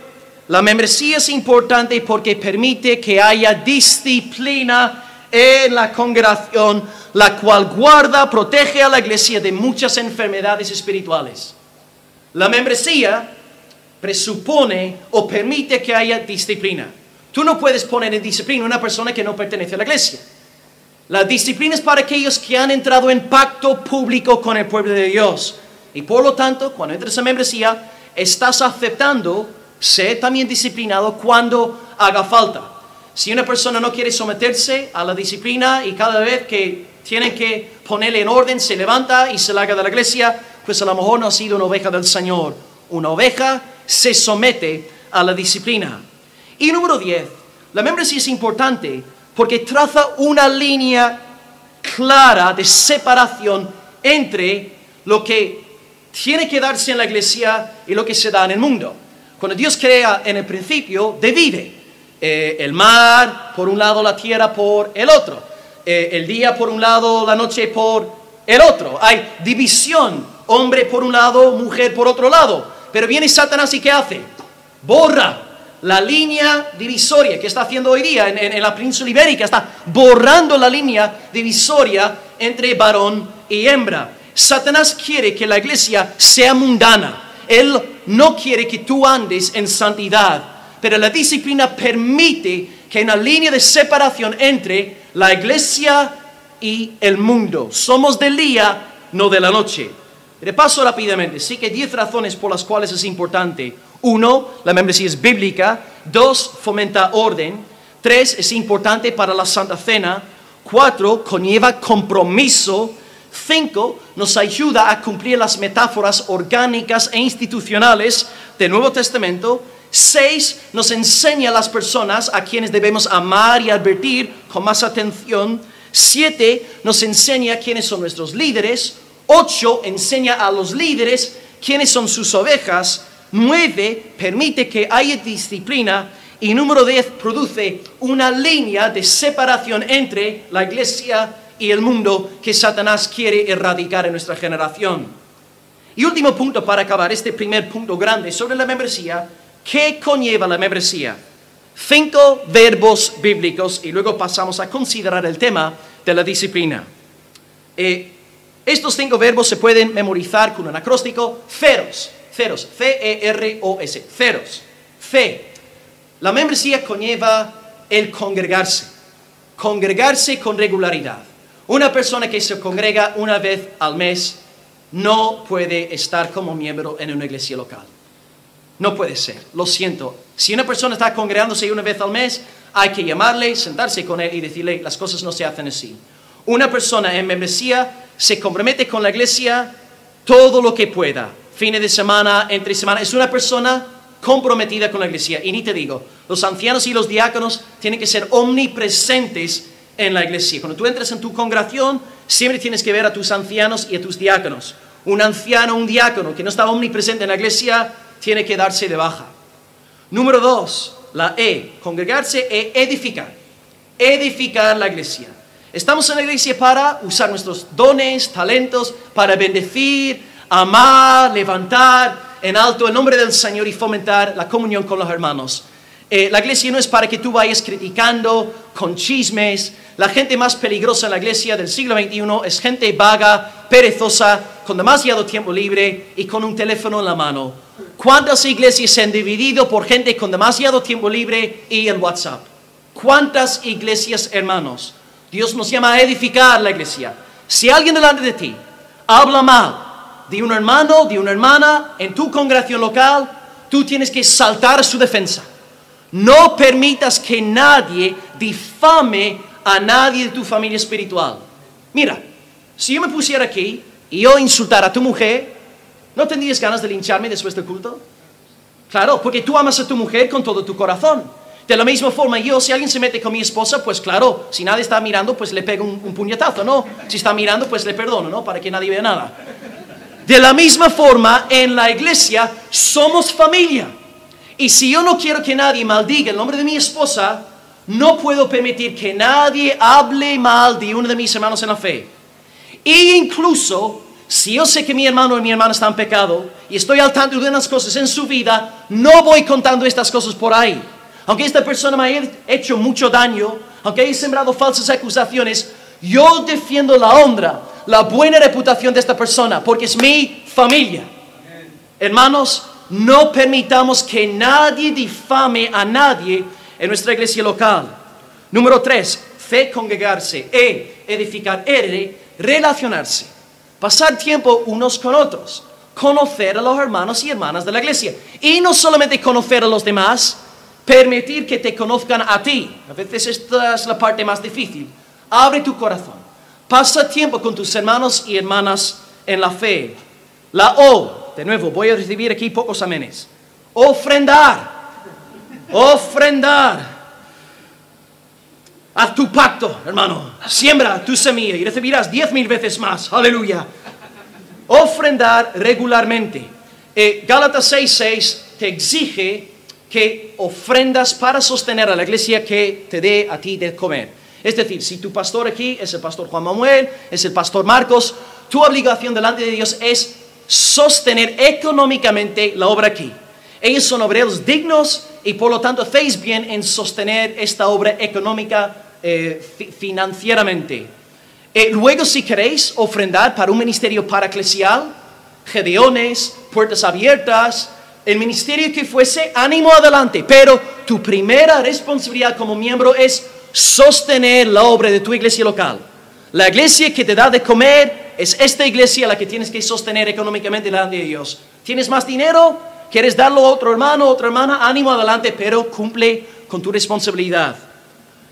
La membresía es importante porque permite que haya disciplina en la congregación, la cual guarda, protege a la iglesia de muchas enfermedades espirituales. La membresía presupone o permite que haya disciplina. Tú no puedes poner en disciplina a una persona que no pertenece a la iglesia. La disciplina es para aquellos que han entrado en pacto público con el pueblo de Dios. Y por lo tanto, cuando entras a membresía, estás aceptando ser también disciplinado cuando haga falta. Si una persona no quiere someterse a la disciplina y cada vez que tienen que ponerle en orden se levanta y se larga de la iglesia, pues a lo mejor no ha sido una oveja del Señor. Una oveja se somete a la disciplina. Y número 10, la membresía es importante porque traza una línea clara de separación entre lo que tiene que darse en la iglesia y lo que se da en el mundo. Cuando Dios crea en el principio, divide el mar por un lado, la tierra por el otro, el día por un lado, la noche por el otro. Hay división, hombre por un lado, mujer por otro lado. Pero viene Satanás y ¿qué hace? Borra la línea divisoria que está haciendo hoy día en la península ibérica. Está borrando la línea divisoria entre varón y hembra. Satanás quiere que la iglesia sea mundana. Él no quiere que tú andes en santidad, pero la disciplina permite que hay una línea de separación entre la iglesia y el mundo. Somos del día, no de la noche. Repaso rápidamente. Sí que 10 razones por las cuales es importante. 1, la membresía es bíblica. 2, fomenta orden. 3, es importante para la Santa Cena. 4, conlleva compromiso. 5, nos ayuda a cumplir las metáforas orgánicas e institucionales del Nuevo Testamento. 6, nos enseña a las personas a quienes debemos amar y advertir con más atención. 7, nos enseña quiénes son nuestros líderes. 8, enseña a los líderes quiénes son sus ovejas. 9, permite que haya disciplina. Y número 10, produce una línea de separación entre la iglesia y el mundo que Satanás quiere erradicar en nuestra generación. Y último punto para acabar este primer punto grande sobre la membresía. ¿Qué conlleva la membresía? 5 verbos bíblicos y luego pasamos a considerar el tema de la disciplina. Estos 5 verbos se pueden memorizar con un acróstico. Feros, F-E-R-O-S, feros, fe. La membresía conlleva el congregarse con regularidad. Una persona que se congrega una vez al mes no puede estar como miembro en una iglesia local. No puede ser, lo siento. Si una persona está congregándose una vez al mes, hay que llamarle, sentarse con él y decirle, las cosas no se hacen así. Una persona en membresía se compromete con la iglesia todo lo que pueda. Fines de semana, entre semana. Es una persona comprometida con la iglesia. Y ni te digo, los ancianos y los diáconos tienen que ser omnipresentes en la iglesia. Cuando tú entras en tu congregación, siempre tienes que ver a tus ancianos y a tus diáconos. Un anciano, un diácono que no está omnipresente en la iglesia, tiene que darse de baja. Número 2, la E, congregarse e edificar. Edificar la iglesia. Estamos en la iglesia para usar nuestros dones, talentos, para bendecir, amar, levantar en alto el nombre del Señor y fomentar la comunión con los hermanos. La iglesia no es para que tú vayas criticando con chismes. La gente más peligrosa en la iglesia del siglo XXI es gente vaga, perezosa, con demasiado tiempo libre y con un teléfono en la mano. ¿Cuántas iglesias se han dividido por gente con demasiado tiempo libre y en WhatsApp? ¿Cuántas iglesias, hermanos? Dios nos llama a edificar la iglesia. Si alguien delante de ti habla mal de un hermano, de una hermana en tu congregación local, tú tienes que saltar a su defensa. No permitas que nadie difame a nadie de tu familia espiritual. Mira, si yo me pusiera aquí y yo insultara a tu mujer, ¿no tendrías ganas de lincharme después del culto? Claro, porque tú amas a tu mujer con todo tu corazón. De la misma forma, yo, si alguien se mete con mi esposa, pues claro, si nadie está mirando, pues le pego un puñetazo, ¿no? Si está mirando, pues le perdono, ¿no? Para que nadie vea nada. De la misma forma, en la iglesia somos familia. Y si yo no quiero que nadie maldiga el nombre de mi esposa, no puedo permitir que nadie hable mal de uno de mis hermanos en la fe. E incluso, si yo sé que mi hermano o mi hermana están en pecado y estoy al tanto de unas cosas en su vida, no voy contando estas cosas por ahí. Aunque esta persona me haya hecho mucho daño, aunque haya sembrado falsas acusaciones, yo defiendo la honra, la buena reputación de esta persona, porque es mi familia. Hermanos, no permitamos que nadie difame a nadie en nuestra iglesia local. Número 3, fe, congregarse. E, edificar. R, relacionarse. Pasar tiempo unos con otros. Conocer a los hermanos y hermanas de la iglesia. Y no solamente conocer a los demás, permitir que te conozcan a ti. A veces esta es la parte más difícil. Abre tu corazón. Pasa tiempo con tus hermanos y hermanas en la fe. La O, de nuevo, voy a recibir aquí pocos amenes. Ofrendar. Ofrendar. Haz tu pacto, hermano. Siembra tu semilla y recibirás 10,000 veces más. Aleluya. Ofrendar regularmente. Gálatas 6:6 te exige que ofrendas para sostener a la iglesia que te dé a ti de comer. Es decir, si tu pastor aquí es el pastor Juan Manuel, es el pastor Marcos, tu obligación delante de Dios es sostener económicamente la obra aquí. Ellos son obreros dignos y por lo tanto hacéis bien en sostener esta obra económica financieramente. Luego, si queréis ofrendar para un ministerio paraclesial, gedeones, puertas abiertas, el ministerio que fuese, ánimo adelante, pero tu primera responsabilidad como miembro es sostener la obra de tu iglesia local. La iglesia que te da de comer es esta iglesia la que tienes que sostener económicamente delante de Dios. ¿Tienes más dinero? ¿Quieres darlo a otro hermano, otra hermana? Ánimo adelante, pero cumple con tu responsabilidad.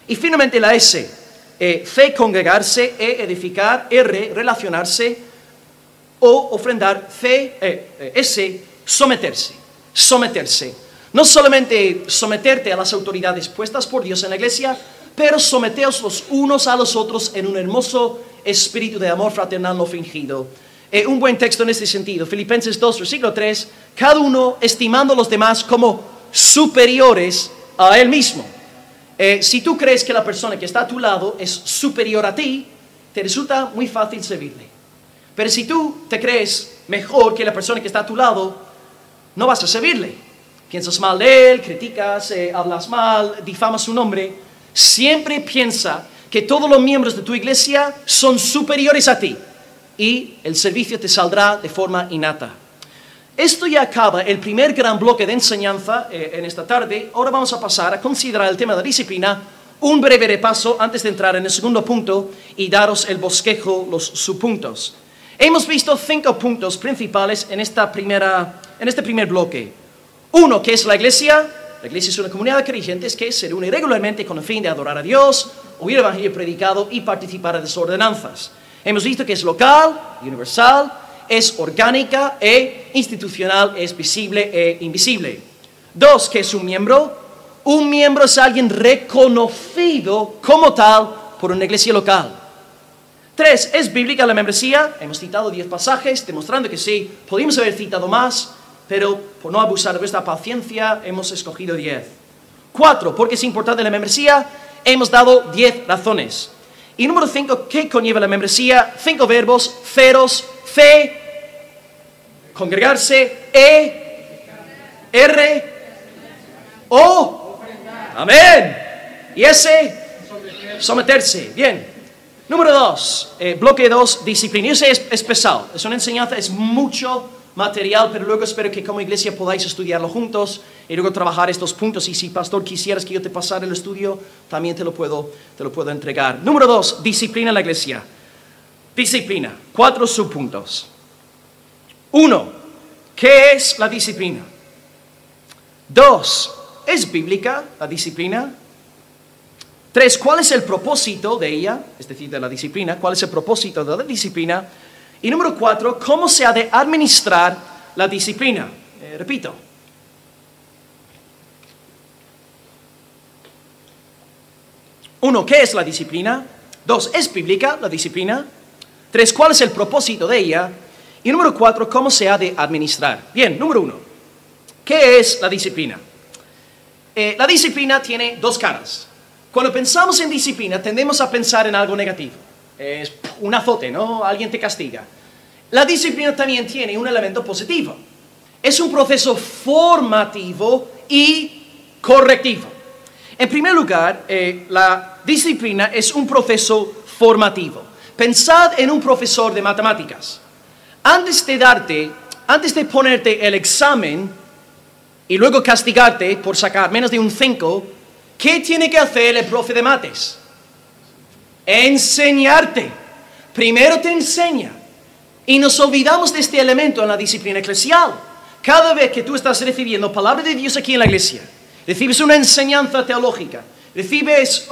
Y finalmente la S, fe, congregarse, E, edificar, R, relacionarse, O, ofrendar, S, someterse. Someterse. No solamente someterte a las autoridades puestas por Dios en la iglesia, pero someteos los unos a los otros en un hermoso espíritu de amor fraternal no fingido. Un buen texto en este sentido, Filipenses 2, versículo 3, cada uno estimando a los demás como superiores a él mismo. Si tú crees que la persona que está a tu lado es superior a ti, te resulta muy fácil servirle. Pero si tú te crees mejor que la persona que está a tu lado, no vas a servirle. Piensas mal de él, criticas, hablas mal, difamas su nombre. Siempre piensa que todos los miembros de tu iglesia son superiores a ti y el servicio te saldrá de forma innata. Esto ya acaba el primer gran bloque de enseñanza en esta tarde. Ahora vamos a pasar a considerar el tema de la disciplina. Un breve repaso antes de entrar en el segundo punto y daros el bosquejo, los subpuntos. Hemos visto 5 puntos principales en este primer bloque. 1, ¿qué es la iglesia? La iglesia es una comunidad de creyentes que se reúne regularmente con el fin de adorar a Dios, oír el evangelio predicado y participar en las ordenanzas. Hemos visto que es local, universal, es orgánica e institucional, es visible e invisible. 2, ¿qué es un miembro? Un miembro es alguien reconocido como tal por una iglesia local. 3, ¿es bíblica la membresía? Hemos citado 10 pasajes demostrando que sí, podríamos haber citado más. pero por no abusar de vuestra paciencia hemos escogido 10. 4, porque es importante la membresía, hemos dado 10 razones. Y número 5, ¿qué conlleva la membresía? 5 verbos, feros, fe, congregarse, amén. Y someterse. Bien. Número 2, bloque 2, disciplina. Ese es pesado, es una enseñanza, es mucho material, pero luego espero que como iglesia podáis estudiarlo juntos y luego trabajar estos puntos. Y si, pastor, quisieras que yo te pasara el estudio, también te lo puedo entregar. Número 2, disciplina en la iglesia. Disciplina, 4 subpuntos. 1, ¿qué es la disciplina? 2, ¿es bíblica la disciplina? 3, ¿cuál es el propósito de ella? Es decir, de la disciplina. ¿Cuál es el propósito de la disciplina? Y número 4, ¿cómo se ha de administrar la disciplina? Repito. 1, ¿qué es la disciplina? 2, ¿es bíblica la disciplina? 3, ¿cuál es el propósito de ella? Y número 4, ¿cómo se ha de administrar? Bien, número 1, ¿qué es la disciplina? La disciplina tiene 2 caras. Cuando pensamos en disciplina, tendemos a pensar en algo negativo. Es un azote, ¿no? Alguien te castiga. La disciplina también tiene un elemento positivo. Es un proceso formativo y correctivo. En primer lugar, la disciplina es un proceso formativo. Pensad en un profesor de matemáticas. Antes de ponerte el examen y luego castigarte por sacar menos de un 5, ¿qué tiene que hacer el profe de mates? Enseñarte. Primero te enseña. Y nos olvidamos de este elemento en la disciplina eclesial. Cada vez que tú estás recibiendo palabra de Dios aquí en la iglesia, recibes una enseñanza teológica, recibes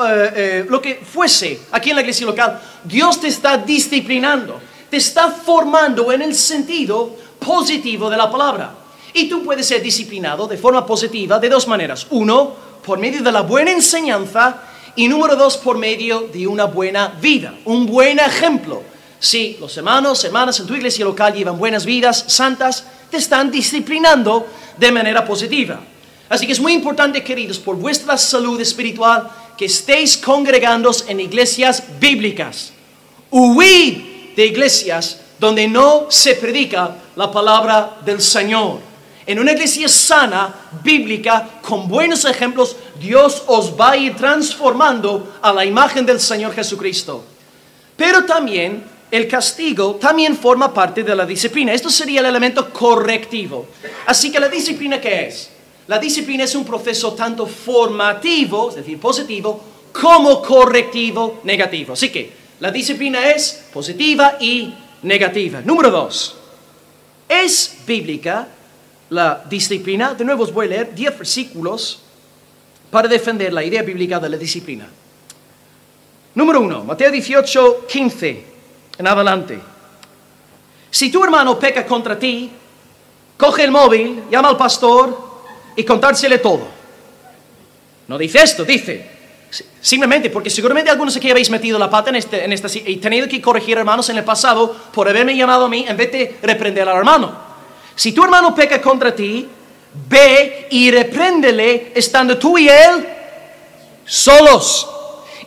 lo que fuese aquí en la iglesia local, Dios te está disciplinando, te está formando en el sentido positivo de la palabra. Y tú puedes ser disciplinado de forma positiva de 2 maneras. 1, por medio de la buena enseñanza, y número 2, por medio de una buena vida, un buen ejemplo. Si los hermanos, hermanas en tu iglesia local llevan buenas vidas santas, te están disciplinando de manera positiva. Así que es muy importante, queridos, por vuestra salud espiritual, que estéis congregándoos en iglesias bíblicas. Huid de iglesias donde no se predica la palabra del Señor. En una iglesia sana, bíblica, con buenos ejemplos, Dios os va a ir transformando a la imagen del Señor Jesucristo. Pero también el castigo también forma parte de la disciplina. Esto sería el elemento correctivo. Así que la disciplina, ¿qué es? La disciplina es un proceso tanto formativo, es decir, positivo, como correctivo, negativo. Así que la disciplina es positiva y negativa. Número 2. ¿Es bíblica la disciplina? De nuevo os voy a leer 10 versículos para defender la idea bíblica de la disciplina. Número 1, Mateo 18, 15 en adelante. Si tu hermano peca contra ti, coge el móvil, llama al pastor y contársele todo. No dice esto, dice simplemente porque seguramente algunos aquí habéis metido la pata en esta y tenido que corregir hermanos en el pasado por haberme llamado a mí en vez de reprender al hermano. Si tu hermano peca contra ti, ve y repréndele estando tú y él solos.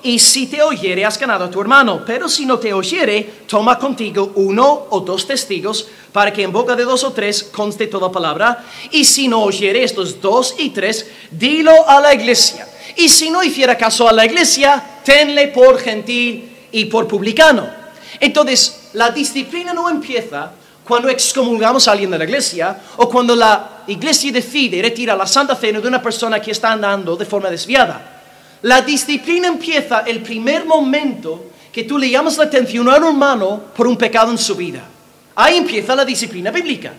Y si te oyere, has ganado a tu hermano. Pero si no te oyere, toma contigo 1 o 2 testigos, para que en boca de 2 o 3 conste toda palabra. Y si no oyere estos 2 y 3, dilo a la iglesia. Y si no hiciera caso a la iglesia, tenle por gentil y por publicano. Entonces, la disciplina no empieza cuando excomulgamos a alguien de la iglesia, o cuando la iglesia decide retirar la santa cena de una persona que está andando de forma desviada. La disciplina empieza el primer momento que tú le llamas la atención a un hermano por un pecado en su vida. Ahí empieza la disciplina bíblica.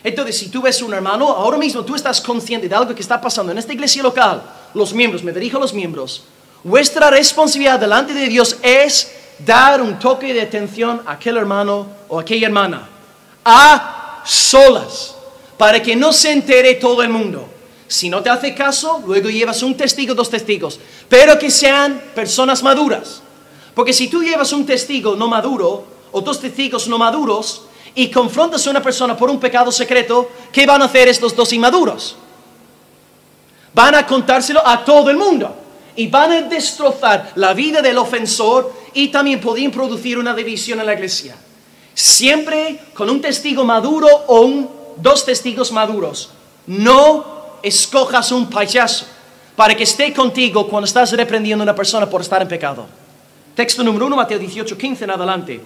Entonces, si tú ves un hermano, ahora mismo tú estás consciente de algo que está pasando en esta iglesia local, los miembros, me dirijo a los miembros, vuestra responsabilidad delante de Dios es dar un toque de atención a aquel hermano o aquella hermana, a solas, para que no se entere todo el mundo. Si no te hace caso, luego llevas un testigo, 2 testigos, pero que sean personas maduras. Porque si tú llevas un testigo no maduro, o 2 testigos no maduros, y confrontas a una persona por un pecado secreto, ¿qué van a hacer estos dos inmaduros? Van a contárselo a todo el mundo y van a destrozar la vida del ofensor y también podrían producir una división en la iglesia. Siempre con un testigo maduro o dos testigos maduros. No escojas un payaso para que esté contigo cuando estás reprendiendo a una persona por estar en pecado. Texto número 1, Mateo 18:15 en adelante.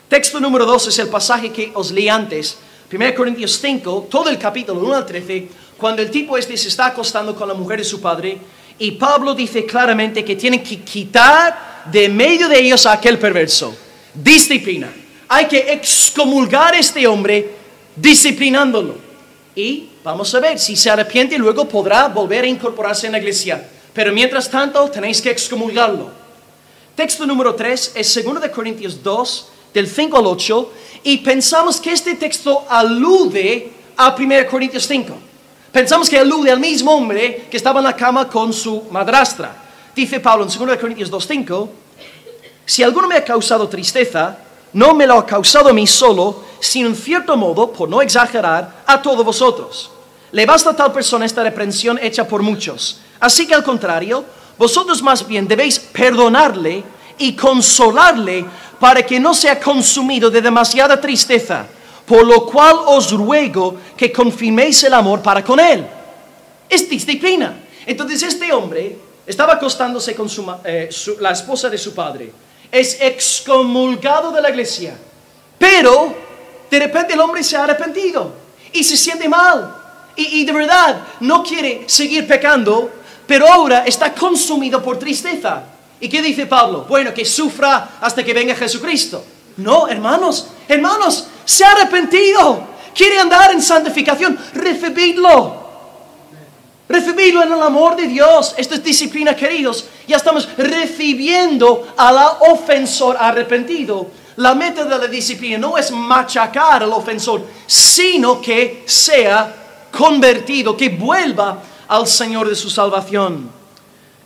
Texto número 2 es el pasaje que os leí antes, 1 Corintios 5, todo el capítulo 1 al 13, cuando el tipo se está acostando con la mujer de su padre, y Pablo dice claramente que tienen que quitar de medio de ellos a aquel perverso. Disciplina. Hay que excomulgar a este hombre disciplinándolo. Y vamos a ver, si se arrepiente luego podrá volver a incorporarse en la iglesia. Pero mientras tanto tenéis que excomulgarlo. Texto número 3 es 2 de Corintios 2, del 5 al 8, y pensamos que este texto alude a 1 Corintios 5. Pensamos que alude al mismo hombre que estaba en la cama con su madrastra. Dice Pablo en 2 Corintios 2, 5, si alguno me ha causado tristeza, no me lo ha causado a mí solo, sino en cierto modo, por no exagerar, a todos vosotros. Le basta a tal persona esta reprensión hecha por muchos. Así que al contrario, vosotros más bien debéis perdonarle y consolarle para que no sea consumido de demasiada tristeza, por lo cual os ruego que confirméis el amor para con él. Es disciplina. Entonces este hombre estaba acostándose con la esposa de su padre. Es excomulgado de la iglesia. Pero de repente el hombre se ha arrepentido y se siente mal. Y de verdad no quiere seguir pecando, pero ahora está consumido por tristeza. ¿Y qué dice Pablo? Bueno, que sufra hasta que venga Jesucristo. No, hermanos, se ha arrepentido. Quiere andar en santificación. Recibidlo en el amor de Dios. Esto es disciplina, queridos. Ya estamos recibiendo al ofensor arrepentido. La meta de la disciplina no es machacar al ofensor, sino que sea convertido, que vuelva al Señor de su salvación.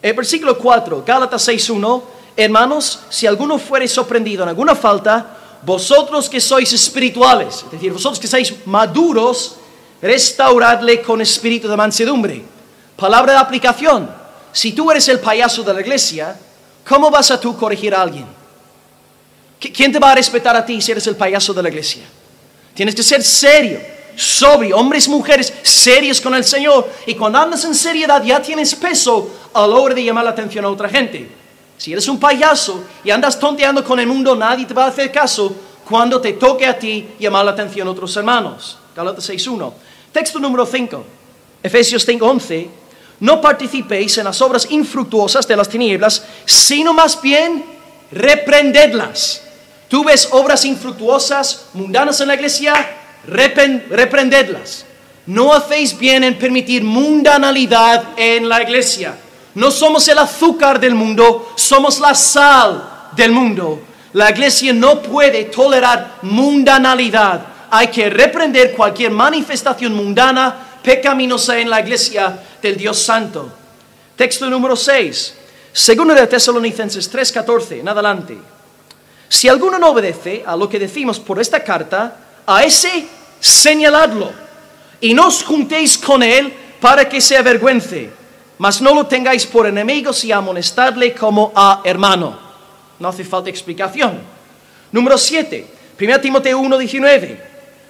El versículo 4, Gálatas 6:1, hermanos, si alguno fuere sorprendido en alguna falta, vosotros que sois espirituales, es decir, vosotros que sois maduros, restauradle con espíritu de mansedumbre. Palabra de aplicación: si tú eres el payaso de la iglesia, ¿cómo vas a tú corregir a alguien? ¿Quién te va a respetar a ti si eres el payaso de la iglesia? Tienes que ser serio, sobrio, hombres y mujeres serios con el Señor. Y cuando andas en seriedad ya tienes peso a la hora de llamar la atención a otra gente. Si eres un payaso y andas tonteando con el mundo, nadie te va a hacer caso cuando te toque a ti llamar la atención a otros hermanos. Gálatas 6:1. Texto número 5, Efesios 5:11. No participéis en las obras infructuosas de las tinieblas, sino más bien reprendedlas. Tú ves obras infructuosas, mundanas en la iglesia, reprendedlas. No hacéis bien en permitir mundanalidad en la iglesia. No somos el azúcar del mundo, somos la sal del mundo. La iglesia no puede tolerar mundanalidad. Hay que reprender cualquier manifestación mundana, pecaminosa en la iglesia del Dios Santo. Texto número 6, 2 de Tesalonicenses 3:14 en adelante. Si alguno no obedece a lo que decimos por esta carta, a ese señaladlo, y no os juntéis con él para que se avergüence, mas no lo tengáis por enemigo, y amonestadle como a hermano. No hace falta explicación. Número 7, 1 Timoteo 1:19.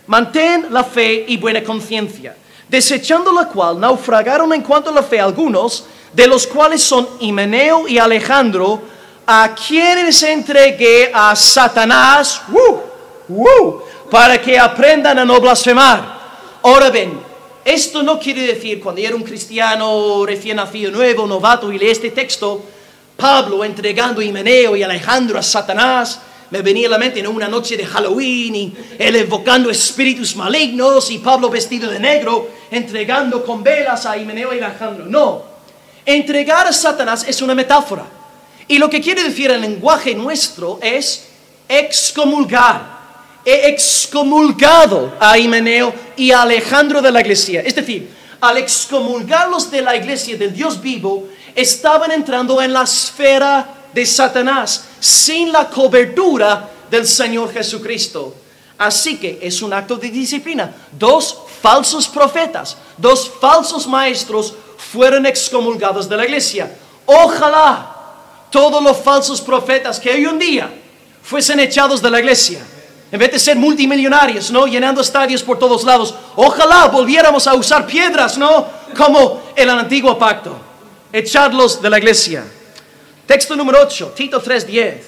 Mantén la fe y buena conciencia, desechando la cual naufragaron en cuanto a la fe algunos, de los cuales son Himeneo y Alejandro, a quienes entregué a Satanás para que aprendan a no blasfemar. Ahora ven, esto no quiere decir, cuando yo era un cristiano recién nacido, nuevo, novato, y leí este texto, Pablo entregando a Himeneo y Alejandro a Satanás, me venía a la mente en una noche de Halloween, y él evocando espíritus malignos, y Pablo vestido de negro, entregando con velas a Himeneo y Alejandro. No, entregar a Satanás es una metáfora. Y lo que quiere decir el lenguaje nuestro es excomulgar. He excomulgado a Himeneo y a Alejandro de la iglesia. Es decir, al excomulgarlos de la iglesia del Dios vivo, estaban entrando en la esfera de Satanás, sin la cobertura del Señor Jesucristo. Así que es un acto de disciplina. 2 falsos profetas, 2 falsos maestros fueron excomulgados de la iglesia. Ojalá todos los falsos profetas que hoy en día fuesen echados de la iglesia. En vez de ser multimillonarios, ¿no? Llenando estadios por todos lados. Ojalá volviéramos a usar piedras, ¿no? Como en el antiguo pacto. Echadlos de la iglesia. Texto número 8, Tito 3:10.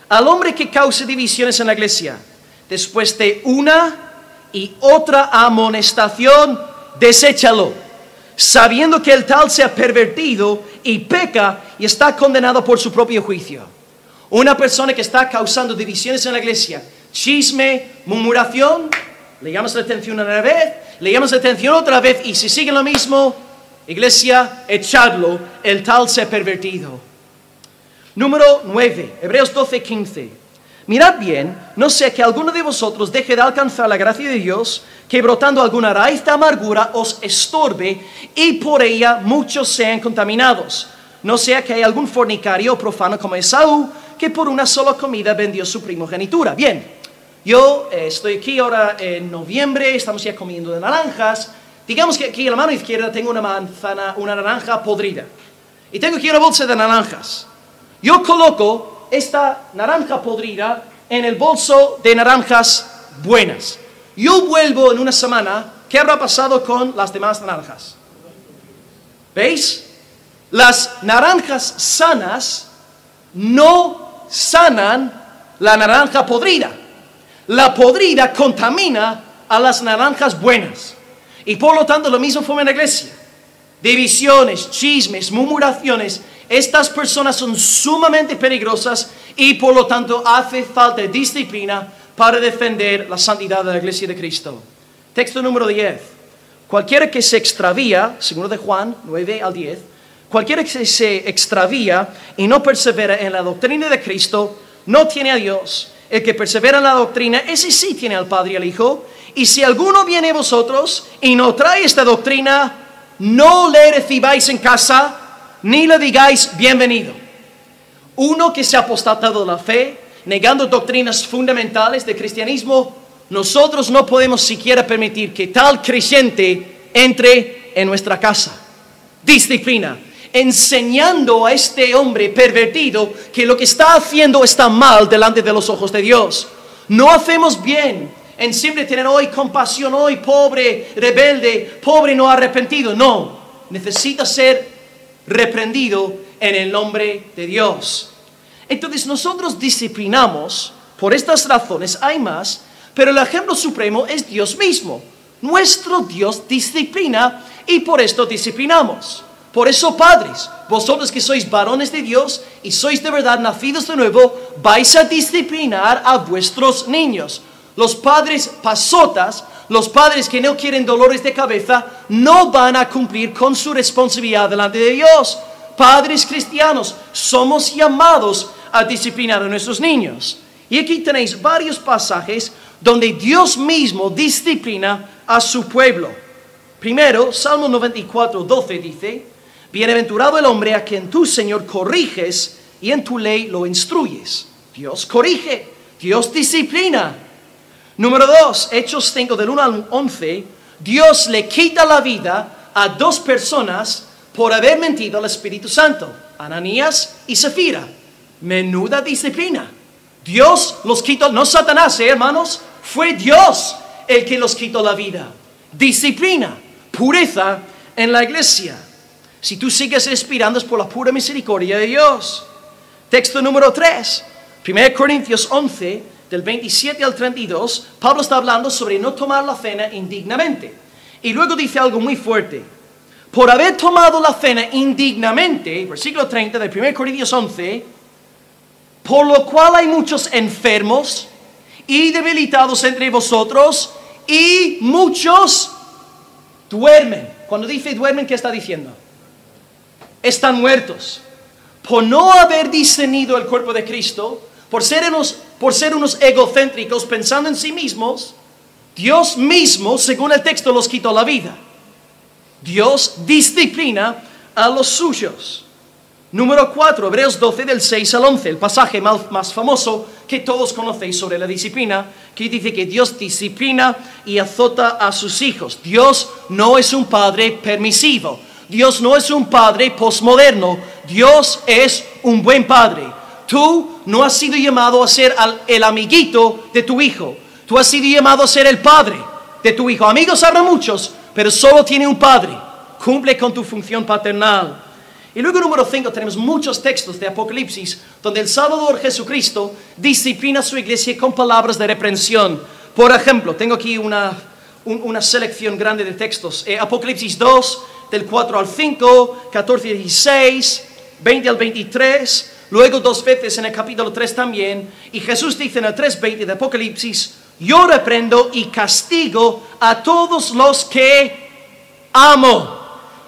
Al hombre que cause divisiones en la iglesia, después de una y otra amonestación, deséchalo, sabiendo que el tal se ha pervertido y peca y está condenado por su propio juicio. Una persona que está causando divisiones en la iglesia, chisme, murmuración, le llamas la atención una vez, le llamas la atención otra vez, y si sigue lo mismo, iglesia, echadlo, el tal se ha pervertido. Número 9, Hebreos 12:15. Mirad bien, no sea que alguno de vosotros deje de alcanzar la gracia de Dios, que brotando alguna raíz de amargura os estorbe, y por ella muchos sean contaminados. No sea que haya algún fornicario o profano como Esaú, que por una sola comida vendió su primogenitura. Bien, yo estoy aquí ahora en noviembre, estamos ya comiendo de naranjas. Digamos que aquí en la mano izquierda tengo una naranja podrida. Y tengo aquí una bolsa de naranjas. Yo coloco esta naranja podrida en el bolso de naranjas buenas. Yo vuelvo en una semana, ¿qué habrá pasado con las demás naranjas? ¿Veis? Las naranjas sanas no sanan la naranja podrida. La podrida contamina a las naranjas buenas. Y por lo tanto, lo mismo fue en la iglesia. Divisiones, chismes, murmuraciones. Estas personas son sumamente peligrosas y por lo tanto hace falta disciplina para defender la santidad de la iglesia de Cristo. Texto número 10. Cualquiera que se extravía, segundo de Juan 9-10, cualquiera que se extravía y no persevera en la doctrina de Cristo, no tiene a Dios. El que persevera en la doctrina, ese sí tiene al Padre y al Hijo. Y si alguno viene a vosotros y no trae esta doctrina, no le recibáis en casa, ni le digáis bienvenido. Uno que se ha apostatado de la fe, negando doctrinas fundamentales del cristianismo, nosotros no podemos siquiera permitir que tal creyente entre en nuestra casa. Disciplina, enseñando a este hombre pervertido que lo que está haciendo está mal delante de los ojos de Dios. No hacemos bien en siempre tener hoy compasión, hoy pobre, rebelde, pobre no arrepentido. No, necesita ser reprendido en el nombre de Dios. Entonces nosotros disciplinamos por estas razones, hay más, pero el ejemplo supremo es Dios mismo. Nuestro Dios disciplina y por esto disciplinamos. Por eso, padres, vosotros que sois varones de Dios y sois de verdad nacidos de nuevo, vais a disciplinar a vuestros niños. Los padres pasotas, los padres que no quieren dolores de cabeza, no van a cumplir con su responsabilidad delante de Dios. Padres cristianos, somos llamados a disciplinar a nuestros niños. Y aquí tenéis varios pasajes donde Dios mismo disciplina a su pueblo. Primero, Salmo 94:12 dice: bienaventurado el hombre a quien tú, Señor, corriges y en tu ley lo instruyes. Dios corrige, Dios disciplina. Número 2, Hechos 5 del 1 al 11, Dios le quita la vida a 2 personas por haber mentido al Espíritu Santo, Ananías y Zafira. Menuda disciplina. Dios los quitó, no Satanás, hermanos, fue Dios el que los quitó la vida. Disciplina, pureza en la iglesia. Si tú sigues respirando es por la pura misericordia de Dios. Texto número 3, 1 Corintios 11, del 27 al 32, Pablo está hablando sobre no tomar la cena indignamente. Y luego dice algo muy fuerte. Por haber tomado la cena indignamente, versículo 30 de 1 Corintios 11, por lo cual hay muchos enfermos y debilitados entre vosotros, y muchos duermen. Cuando dice duermen, ¿qué está diciendo? Están muertos. Por no haber discernido el cuerpo de Cristo, por ser unos egocéntricos pensando en sí mismos, Dios mismo, según el texto, los quitó la vida. Dios disciplina a los suyos. Número 4, Hebreos 12 del 6 al 11, el pasaje más famoso que todos conocéis sobre la disciplina, Aquí dice que Dios disciplina y azota a sus hijos. Dios no es un padre permisivo. Dios no es un padre postmoderno. Dios es un buen padre. Tú no has sido llamado a ser el amiguito de tu hijo. Tú has sido llamado a ser el padre de tu hijo. Amigos habrá muchos, pero solo tiene un padre. Cumple con tu función paternal. Y luego número 5 tenemos muchos textos de Apocalipsis donde el Salvador Jesucristo disciplina a su iglesia con palabras de reprensión. Por ejemplo, tengo aquí una selección grande de textos. Apocalipsis 2, del 4 al 5, 14 al 16, 20 al 23, luego 2 veces en el capítulo 3 también. Y Jesús dice en el 3:20 de Apocalipsis: yo reprendo y castigo a todos los que amo.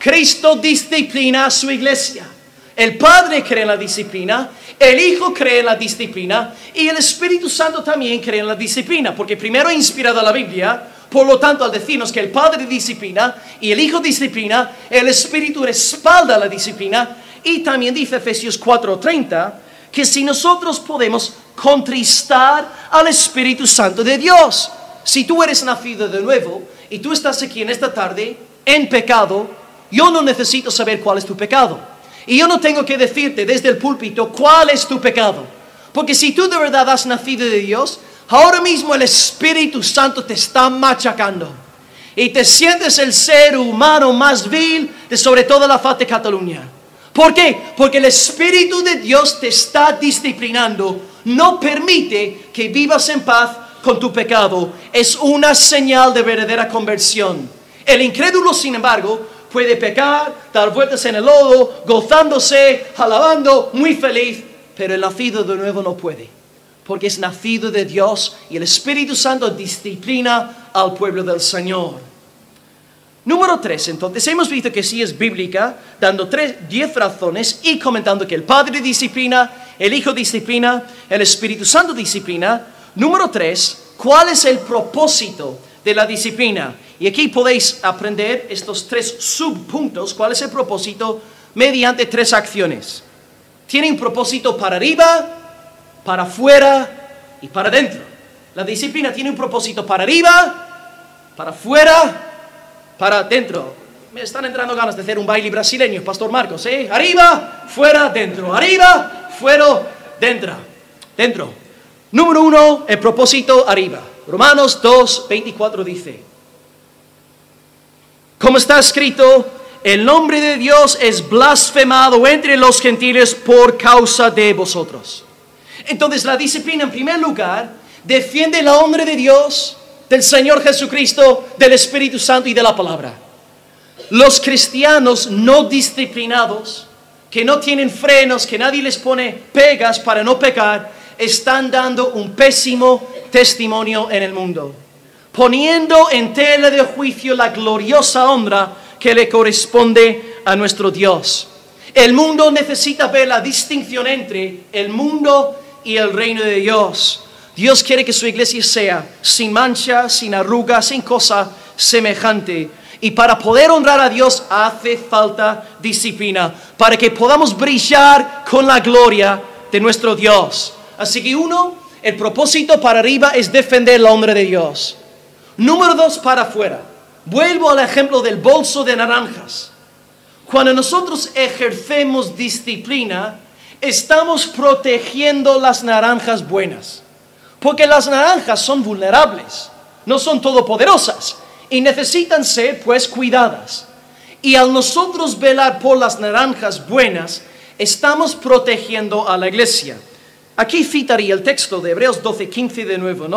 Cristo disciplina a su iglesia. El Padre cree en la disciplina, el Hijo cree en la disciplina y el Espíritu Santo también cree en la disciplina, porque primero ha inspirado la Biblia. Por lo tanto, al decirnos que el Padre disciplina y el Hijo disciplina, el Espíritu respalda la disciplina. Y también dice Efesios 4:30 que si nosotros podemos contristar al Espíritu Santo de Dios. Si tú eres nacido de nuevo y tú estás aquí en esta tarde en pecado, yo no necesito saber cuál es tu pecado. Y yo no tengo que decirte desde el púlpito cuál es tu pecado. Porque si tú de verdad has nacido de Dios, ahora mismo el Espíritu Santo te está machacando. Y te sientes el ser humano más vil de sobre toda la faz de Cataluña. ¿Por qué? Porque el Espíritu de Dios te está disciplinando. No permite que vivas en paz con tu pecado. Es una señal de verdadera conversión. El incrédulo, sin embargo, puede pecar, dar vueltas en el lodo, gozándose, alabando, muy feliz. Pero el nacido de nuevo no puede, porque es nacido de Dios y el Espíritu Santo disciplina al pueblo del Señor. Número 3, entonces hemos visto que sí es bíblica, dando 10 razones y comentando que el Padre disciplina, el Hijo disciplina, el Espíritu Santo disciplina. Número 3, ¿cuál es el propósito de la disciplina? Y aquí podéis aprender estos 3 subpuntos. ¿Cuál es el propósito? Mediante 3 acciones. Tiene un propósito para arriba, para afuera y para adentro. La disciplina tiene un propósito para arriba, para afuera, para adentro. Me están entrando ganas de hacer un baile brasileño, Pastor Marcos, ¿eh? Arriba, fuera, dentro. Arriba, fuera, dentro. Dentro. Número 1, el propósito arriba. Romanos 2:24 dice: como está escrito, el nombre de Dios es blasfemado entre los gentiles por causa de vosotros. Entonces la disciplina, en primer lugar, defiende el nombre de Dios, del Señor Jesucristo, del Espíritu Santo y de la palabra. Los cristianos no disciplinados, que no tienen frenos, que nadie les pone pegas para no pecar, están dando un pésimo testimonio en el mundo, poniendo en tela de juicio la gloriosa honra que le corresponde a nuestro Dios. El mundo necesita ver la distinción entre el mundo y el reino de Dios. Dios quiere que su iglesia sea sin mancha, sin arruga, sin cosa semejante. Y para poder honrar a Dios hace falta disciplina, para que podamos brillar con la gloria de nuestro Dios. Así que el propósito para arriba es defender la honra de Dios. Número 2, para afuera. Vuelvo al ejemplo del bolso de naranjas. Cuando nosotros ejercemos disciplina, estamos protegiendo las naranjas buenas. Porque las naranjas son vulnerables, no son todopoderosas y necesitan ser pues cuidadas. Y al nosotros velar por las naranjas buenas, estamos protegiendo a la iglesia. Aquí citaría el texto de Hebreos 12:15 de nuevo,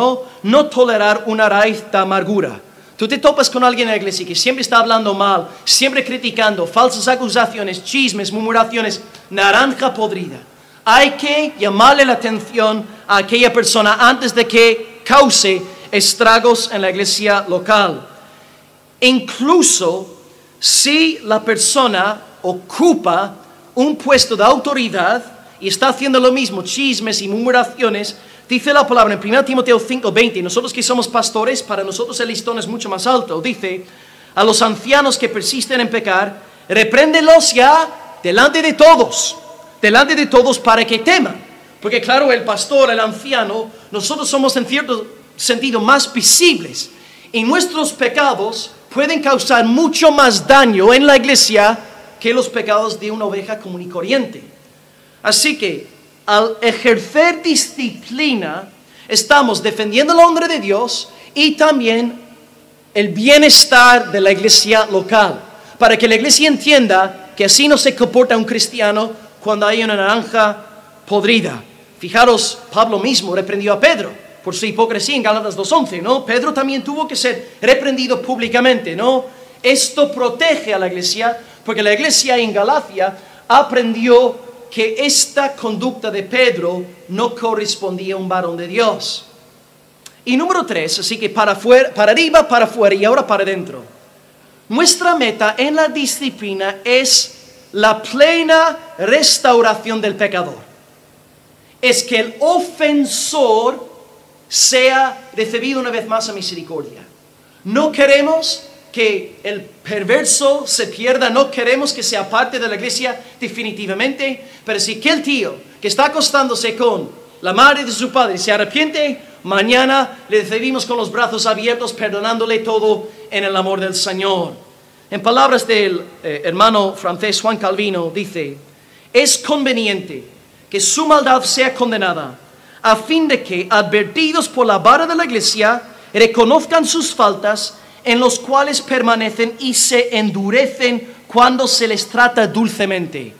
no tolerar una raíz de amargura. Tú te topas con alguien en la iglesia que siempre está hablando mal, siempre criticando, falsas acusaciones, chismes, murmuraciones, naranja podrida. Hay que llamarle la atención a aquella persona antes de que cause estragos en la iglesia local. Incluso si la persona ocupa un puesto de autoridad y está haciendo lo mismo, chismes y murmuraciones, dice la palabra en 1 Timoteo 5:20, nosotros que somos pastores, para nosotros el listón es mucho más alto, dice: a los ancianos que persisten en pecar, repréndelos ya delante de todos para que teman. Porque claro, el pastor, el anciano, nosotros somos en cierto sentido más visibles. Y nuestros pecados pueden causar mucho más daño en la iglesia que los pecados de una oveja común y corriente. Así que al ejercer disciplina, estamos defendiendo el nombre de Dios y también el bienestar de la iglesia local, para que la iglesia entienda que así no se comporta un cristiano cuando hay una naranja podrida. Fijaros, Pablo mismo reprendió a Pedro por su hipocresía en Gálatas 2:11, ¿no? Pedro también tuvo que ser reprendido públicamente, ¿no? Esto protege a la iglesia, porque la iglesia en Galacia aprendió que esta conducta de Pedro no correspondía a un varón de Dios. Y número 3, así que para arriba, para afuera y ahora para adentro. Nuestra meta en la disciplina es la plena restauración del pecador. Es que el ofensor sea recibido una vez más a misericordia. No queremos que el perverso se pierda, no queremos que sea parte de la iglesia definitivamente, pero si aquel tío que está acostándose con la madre de su padre se arrepiente, mañana le recibimos con los brazos abiertos, perdonándole todo en el amor del Señor. En palabras del hermano francés Juan Calvino, dice: es conveniente que su maldad sea condenada, a fin de que, advertidos por la vara de la iglesia, reconozcan sus faltas, en los cuales permanecen y se endurecen cuando se les trata dulcemente.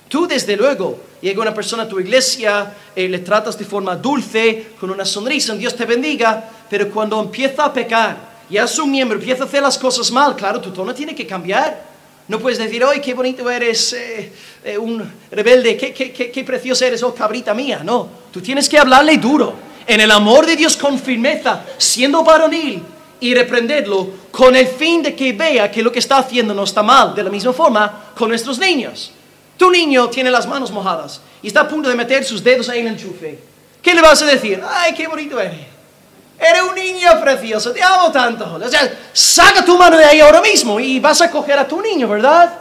Tú, desde luego, llega una persona a tu iglesia, le tratas de forma dulce, con una sonrisa, Dios te bendiga, pero cuando empieza a pecar, ya es un miembro, empieza a hacer las cosas mal, claro, tu tono tiene que cambiar. No puedes decir: ¡ay, qué bonito eres, un rebelde, qué precioso eres, oh cabrita mía! No, tú tienes que hablarle duro, en el amor de Dios, con firmeza, siendo varonil, y reprenderlo con el fin de que vea que lo que está haciendo no está mal. De la misma forma con nuestros niños. Tu niño tiene las manos mojadas y está a punto de meter sus dedos ahí en el enchufe. ¿Qué le vas a decir? ¡Ay, qué bonito eres! Eres un niño precioso, te amo tanto. O sea, saca tu mano de ahí ahora mismo y vas a coger a tu niño, ¿verdad?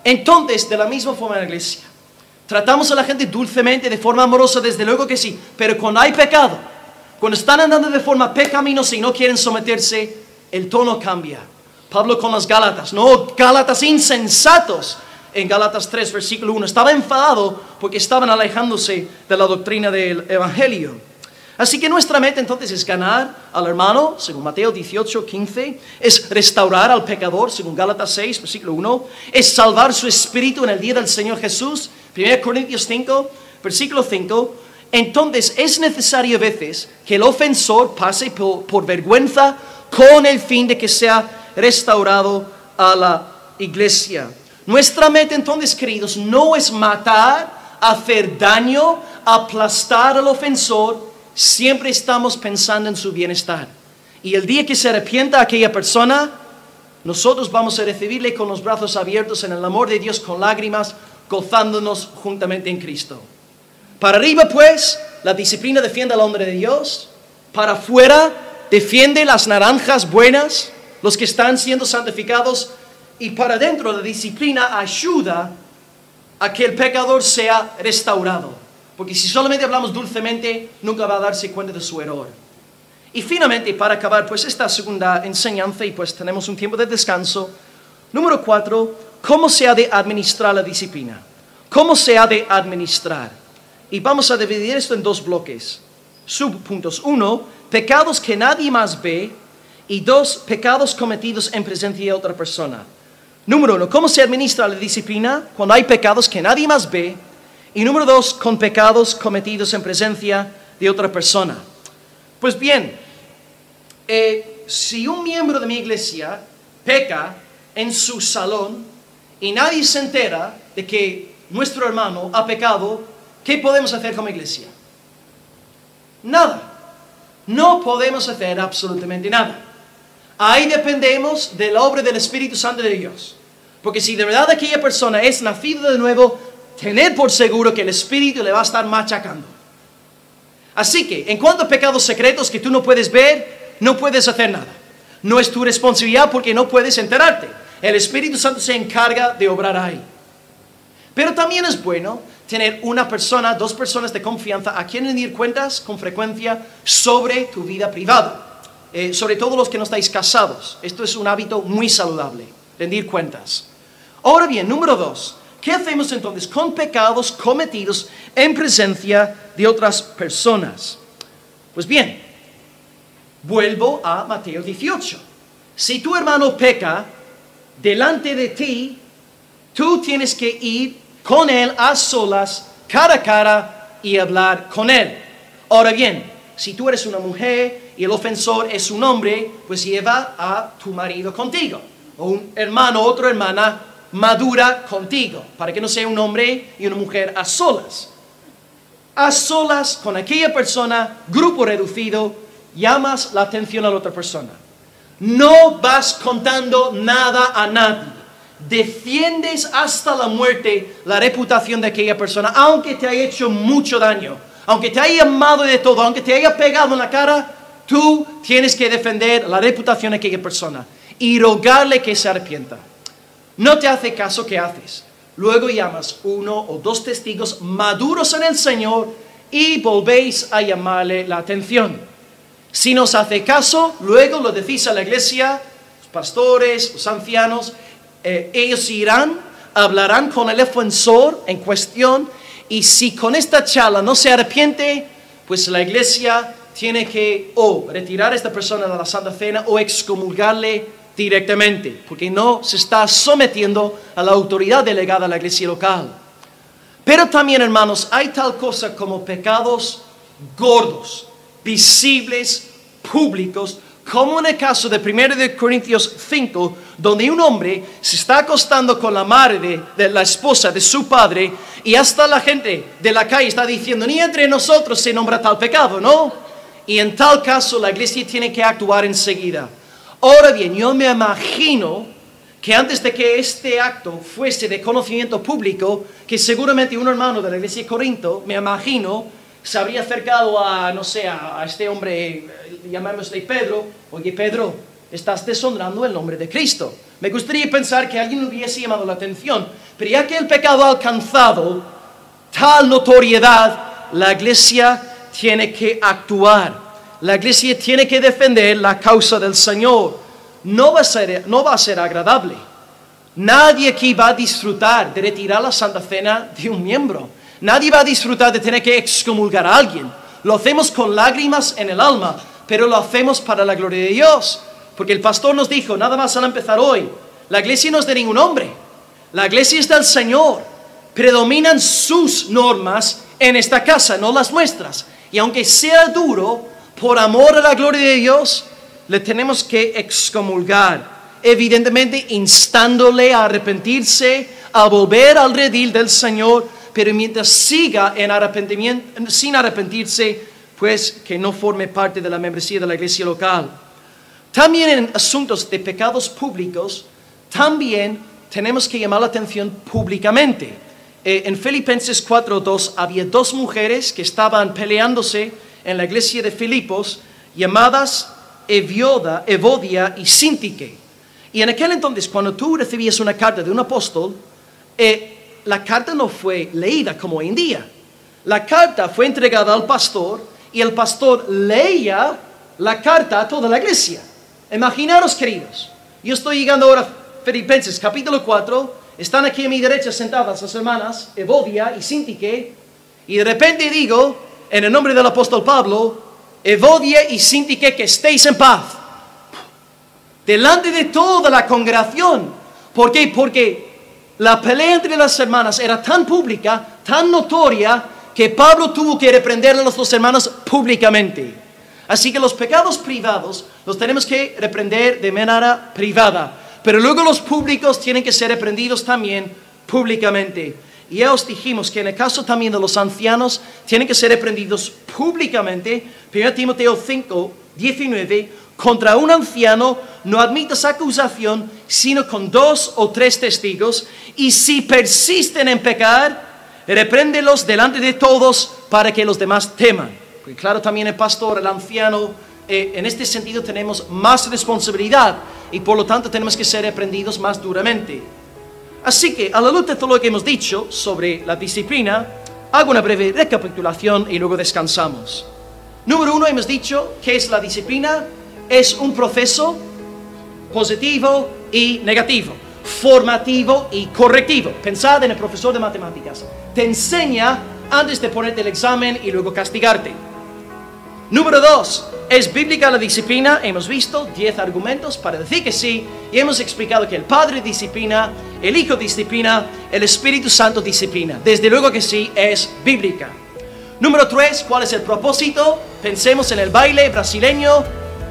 Entonces, de la misma forma en la iglesia, tratamos a la gente dulcemente, de forma amorosa, desde luego que sí, pero cuando hay pecado, cuando están andando de forma pecaminosa y no quieren someterse, el tono cambia. Pablo con las Gálatas, no, Gálatas insensatos. En Gálatas 3, versículo 1, estaba enfadado porque estaban alejándose de la doctrina del Evangelio. Así que nuestra meta entonces es ganar al hermano, según Mateo 18, 15, es restaurar al pecador, según Gálatas 6, versículo 1, es salvar su espíritu en el día del Señor Jesús, 1 Corintios 5, versículo 5. Entonces es necesario a veces que el ofensor pase por vergüenza con el fin de que sea restaurado a la iglesia. Nuestra meta entonces, queridos, no es matar, hacer daño, aplastar al ofensor. Siempre estamos pensando en su bienestar. Y el día que se arrepienta aquella persona, nosotros vamos a recibirle con los brazos abiertos en el amor de Dios, con lágrimas, gozándonos juntamente en Cristo. Para arriba, pues, la disciplina defiende al hombre de Dios. Para afuera, defiende las naranjas buenas, los que están siendo santificados. Y para adentro, la disciplina ayuda a que el pecador sea restaurado. Porque si solamente hablamos dulcemente, nunca va a darse cuenta de su error. Y finalmente, para acabar, pues esta segunda enseñanza, y pues tenemos un tiempo de descanso. Número 4, ¿cómo se ha de administrar la disciplina? ¿Cómo se ha de administrar? Y vamos a dividir esto en dos bloques, subpuntos. 1, pecados que nadie más ve. Y 2, pecados cometidos en presencia de otra persona. Número 1, ¿cómo se administra la disciplina cuando hay pecados que nadie más ve? Y número 2, con pecados cometidos en presencia de otra persona. Pues bien, si un miembro de mi iglesia peca en su salón y nadie se entera de que nuestro hermano ha pecado, ¿qué podemos hacer como iglesia? Nada. No podemos hacer absolutamente nada. Ahí dependemos de la obra del Espíritu Santo de Dios. Porque si de verdad aquella persona es nacida de nuevo, tener por seguro que el Espíritu le va a estar machacando. Así que, en cuanto a pecados secretos que tú no puedes ver, no puedes hacer nada. No es tu responsabilidad porque no puedes enterarte. El Espíritu Santo se encarga de obrar ahí. Pero también es bueno tener una persona, dos personas de confianza a quien rendir cuentas con frecuencia sobre tu vida privada. Sobre todo los que no estáis casados. Esto es un hábito muy saludable, rendir cuentas. Ahora bien, número 2. ¿Qué hacemos entonces con pecados cometidos en presencia de otras personas? Pues bien, vuelvo a Mateo 18. Si tu hermano peca delante de ti, tú tienes que ir con él a solas, cara a cara, y hablar con él. Ahora bien, si tú eres una mujer y el ofensor es un hombre, pues lleva a tu marido contigo, o un hermano o otra hermana madura contigo, para que no sea un hombre y una mujer a solas. A solas con aquella persona, grupo reducido, llamas la atención a la otra persona. No vas contando nada a nadie. Defiendes hasta la muerte la reputación de aquella persona, aunque te haya hecho mucho daño, aunque te haya amado de todo, aunque te haya pegado en la cara, tú tienes que defender la reputación de aquella persona y rogarle que se arrepienta. No te hace caso, ¿qué haces? Luego llamas 1 o 2 testigos maduros en el Señor y volvéis a llamarle la atención. Si nos hace caso, luego lo decís a la iglesia, los pastores, los ancianos, ellos irán, hablarán con el ofensor en cuestión, y si con esta charla no se arrepiente, pues la iglesia tiene que o retirar a esta persona de la Santa Cena o excomulgarle directamente, porque no se está sometiendo a la autoridad delegada a la iglesia local. Pero también, hermanos, hay tal cosa como pecados gordos, visibles, públicos, como en el caso de 1 Corintios 5, donde un hombre se está acostando con la madre de la esposa de su padre, y hasta la gente de la calle está diciendo, ni entre nosotros se nombra tal pecado, ¿no? Y en tal caso la iglesia tiene que actuar enseguida. Ahora bien, yo me imagino que antes de que este acto fuese de conocimiento público, que seguramente un hermano de la iglesia de Corinto, me imagino, se habría acercado a, no sé, a este hombre, llamémosle Pedro. Oye, Pedro, estás deshonrando el nombre de Cristo. Me gustaría pensar que alguien hubiese llamado la atención, pero ya que el pecado ha alcanzado tal notoriedad, la iglesia tiene que actuar. La iglesia tiene que defender la causa del Señor. No va a ser agradable. Nadie aquí va a disfrutar de retirar la Santa Cena de un miembro. Nadie va a disfrutar de tener que excomulgar a alguien. Lo hacemos con lágrimas en el alma, pero lo hacemos para la gloria de Dios. Porque el pastor nos dijo, nada más al empezar hoy, la iglesia no es de ningún hombre. La iglesia es del Señor. Predominan sus normas en esta casa, no las nuestras. Y aunque sea duro, por amor a la gloria de Dios, le tenemos que excomulgar. Evidentemente, instándole a arrepentirse, a volver al redil del Señor, pero mientras siga en arrepentimiento, sin arrepentirse, pues que no forme parte de la membresía de la iglesia local. También en asuntos de pecados públicos, también tenemos que llamar la atención públicamente. En Filipenses 4:2 había 2 mujeres que estaban peleándose en la iglesia de Filipos, llamadas Evodia y Síntique. Y en aquel entonces, cuando tú recibías una carta de un apóstol, la carta no fue leída como hoy en día. La carta fue entregada al pastor y el pastor leía la carta a toda la iglesia. Imaginaros, queridos, yo estoy llegando ahora a Filipenses capítulo 4, están aquí a mi derecha sentadas las hermanas Evodia y Síntique, y de repente digo, en el nombre del apóstol Pablo, Evodia y Síntique, que estéis en paz. Delante de toda la congregación. ¿Por qué? Porque la pelea entre las hermanas era tan pública, tan notoria, que Pablo tuvo que reprenderle a los 2 hermanos públicamente. Así que los pecados privados los tenemos que reprender de manera privada, pero luego los públicos tienen que ser reprendidos también públicamente. Y ya os dijimos que en el caso también de los ancianos tienen que ser reprendidos públicamente. 1 Timoteo 5:19, contra un anciano no admitas acusación sino con 2 o 3 testigos, y si persisten en pecar, repréndelos delante de todos para que los demás teman. Porque claro, también el pastor, el anciano, en este sentido tenemos más responsabilidad y por lo tanto tenemos que ser reprendidos más duramente. Así que, a la luz de todo lo que hemos dicho sobre la disciplina, hago una breve recapitulación y luego descansamos. Número 1, hemos dicho que es la disciplina, es un proceso positivo y negativo, formativo y correctivo. Pensad en el profesor de matemáticas. Te enseña antes de ponerte el examen y luego castigarte. Número 2, ¿es bíblica la disciplina? Hemos visto 10 argumentos para decir que sí, y hemos explicado que el Padre disciplina, el Hijo disciplina, el Espíritu Santo disciplina. Desde luego que sí, es bíblica. Número 3, ¿cuál es el propósito? Pensemos en el baile brasileño.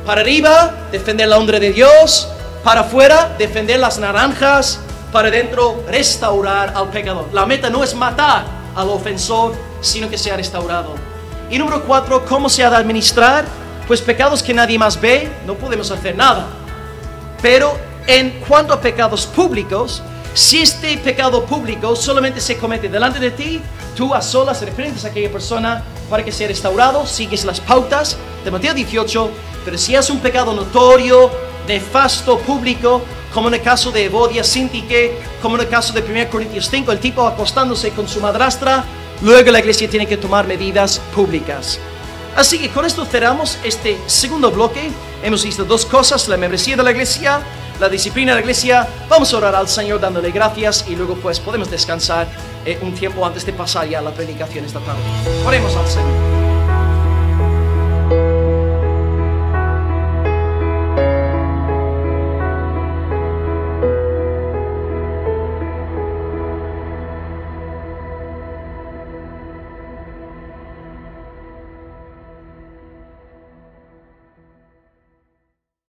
Para arriba, defender la honra de Dios. Para afuera, defender las naranjas. Para adentro, restaurar al pecador. La meta no es matar al ofensor, sino que sea restaurado. Y número 4, ¿cómo se ha de administrar? Pues pecados que nadie más ve, no podemos hacer nada. Pero en cuanto a pecados públicos, si este pecado público solamente se comete delante de ti, tú a solas reprendes a aquella persona para que sea restaurado, sigues las pautas de Mateo 18, pero si es un pecado notorio, nefasto, público, como en el caso de Evodia, Sintique, como en el caso de 1 Corintios 5, el tipo acostándose con su madrastra, luego la iglesia tiene que tomar medidas públicas. Así que con esto cerramos este segundo bloque. Hemos visto 2 cosas: la membresía de la iglesia, la disciplina de la iglesia. Vamos a orar al Señor dándole gracias y luego pues podemos descansar un tiempo antes de pasar ya a la predicación esta tarde. Oremos al Señor.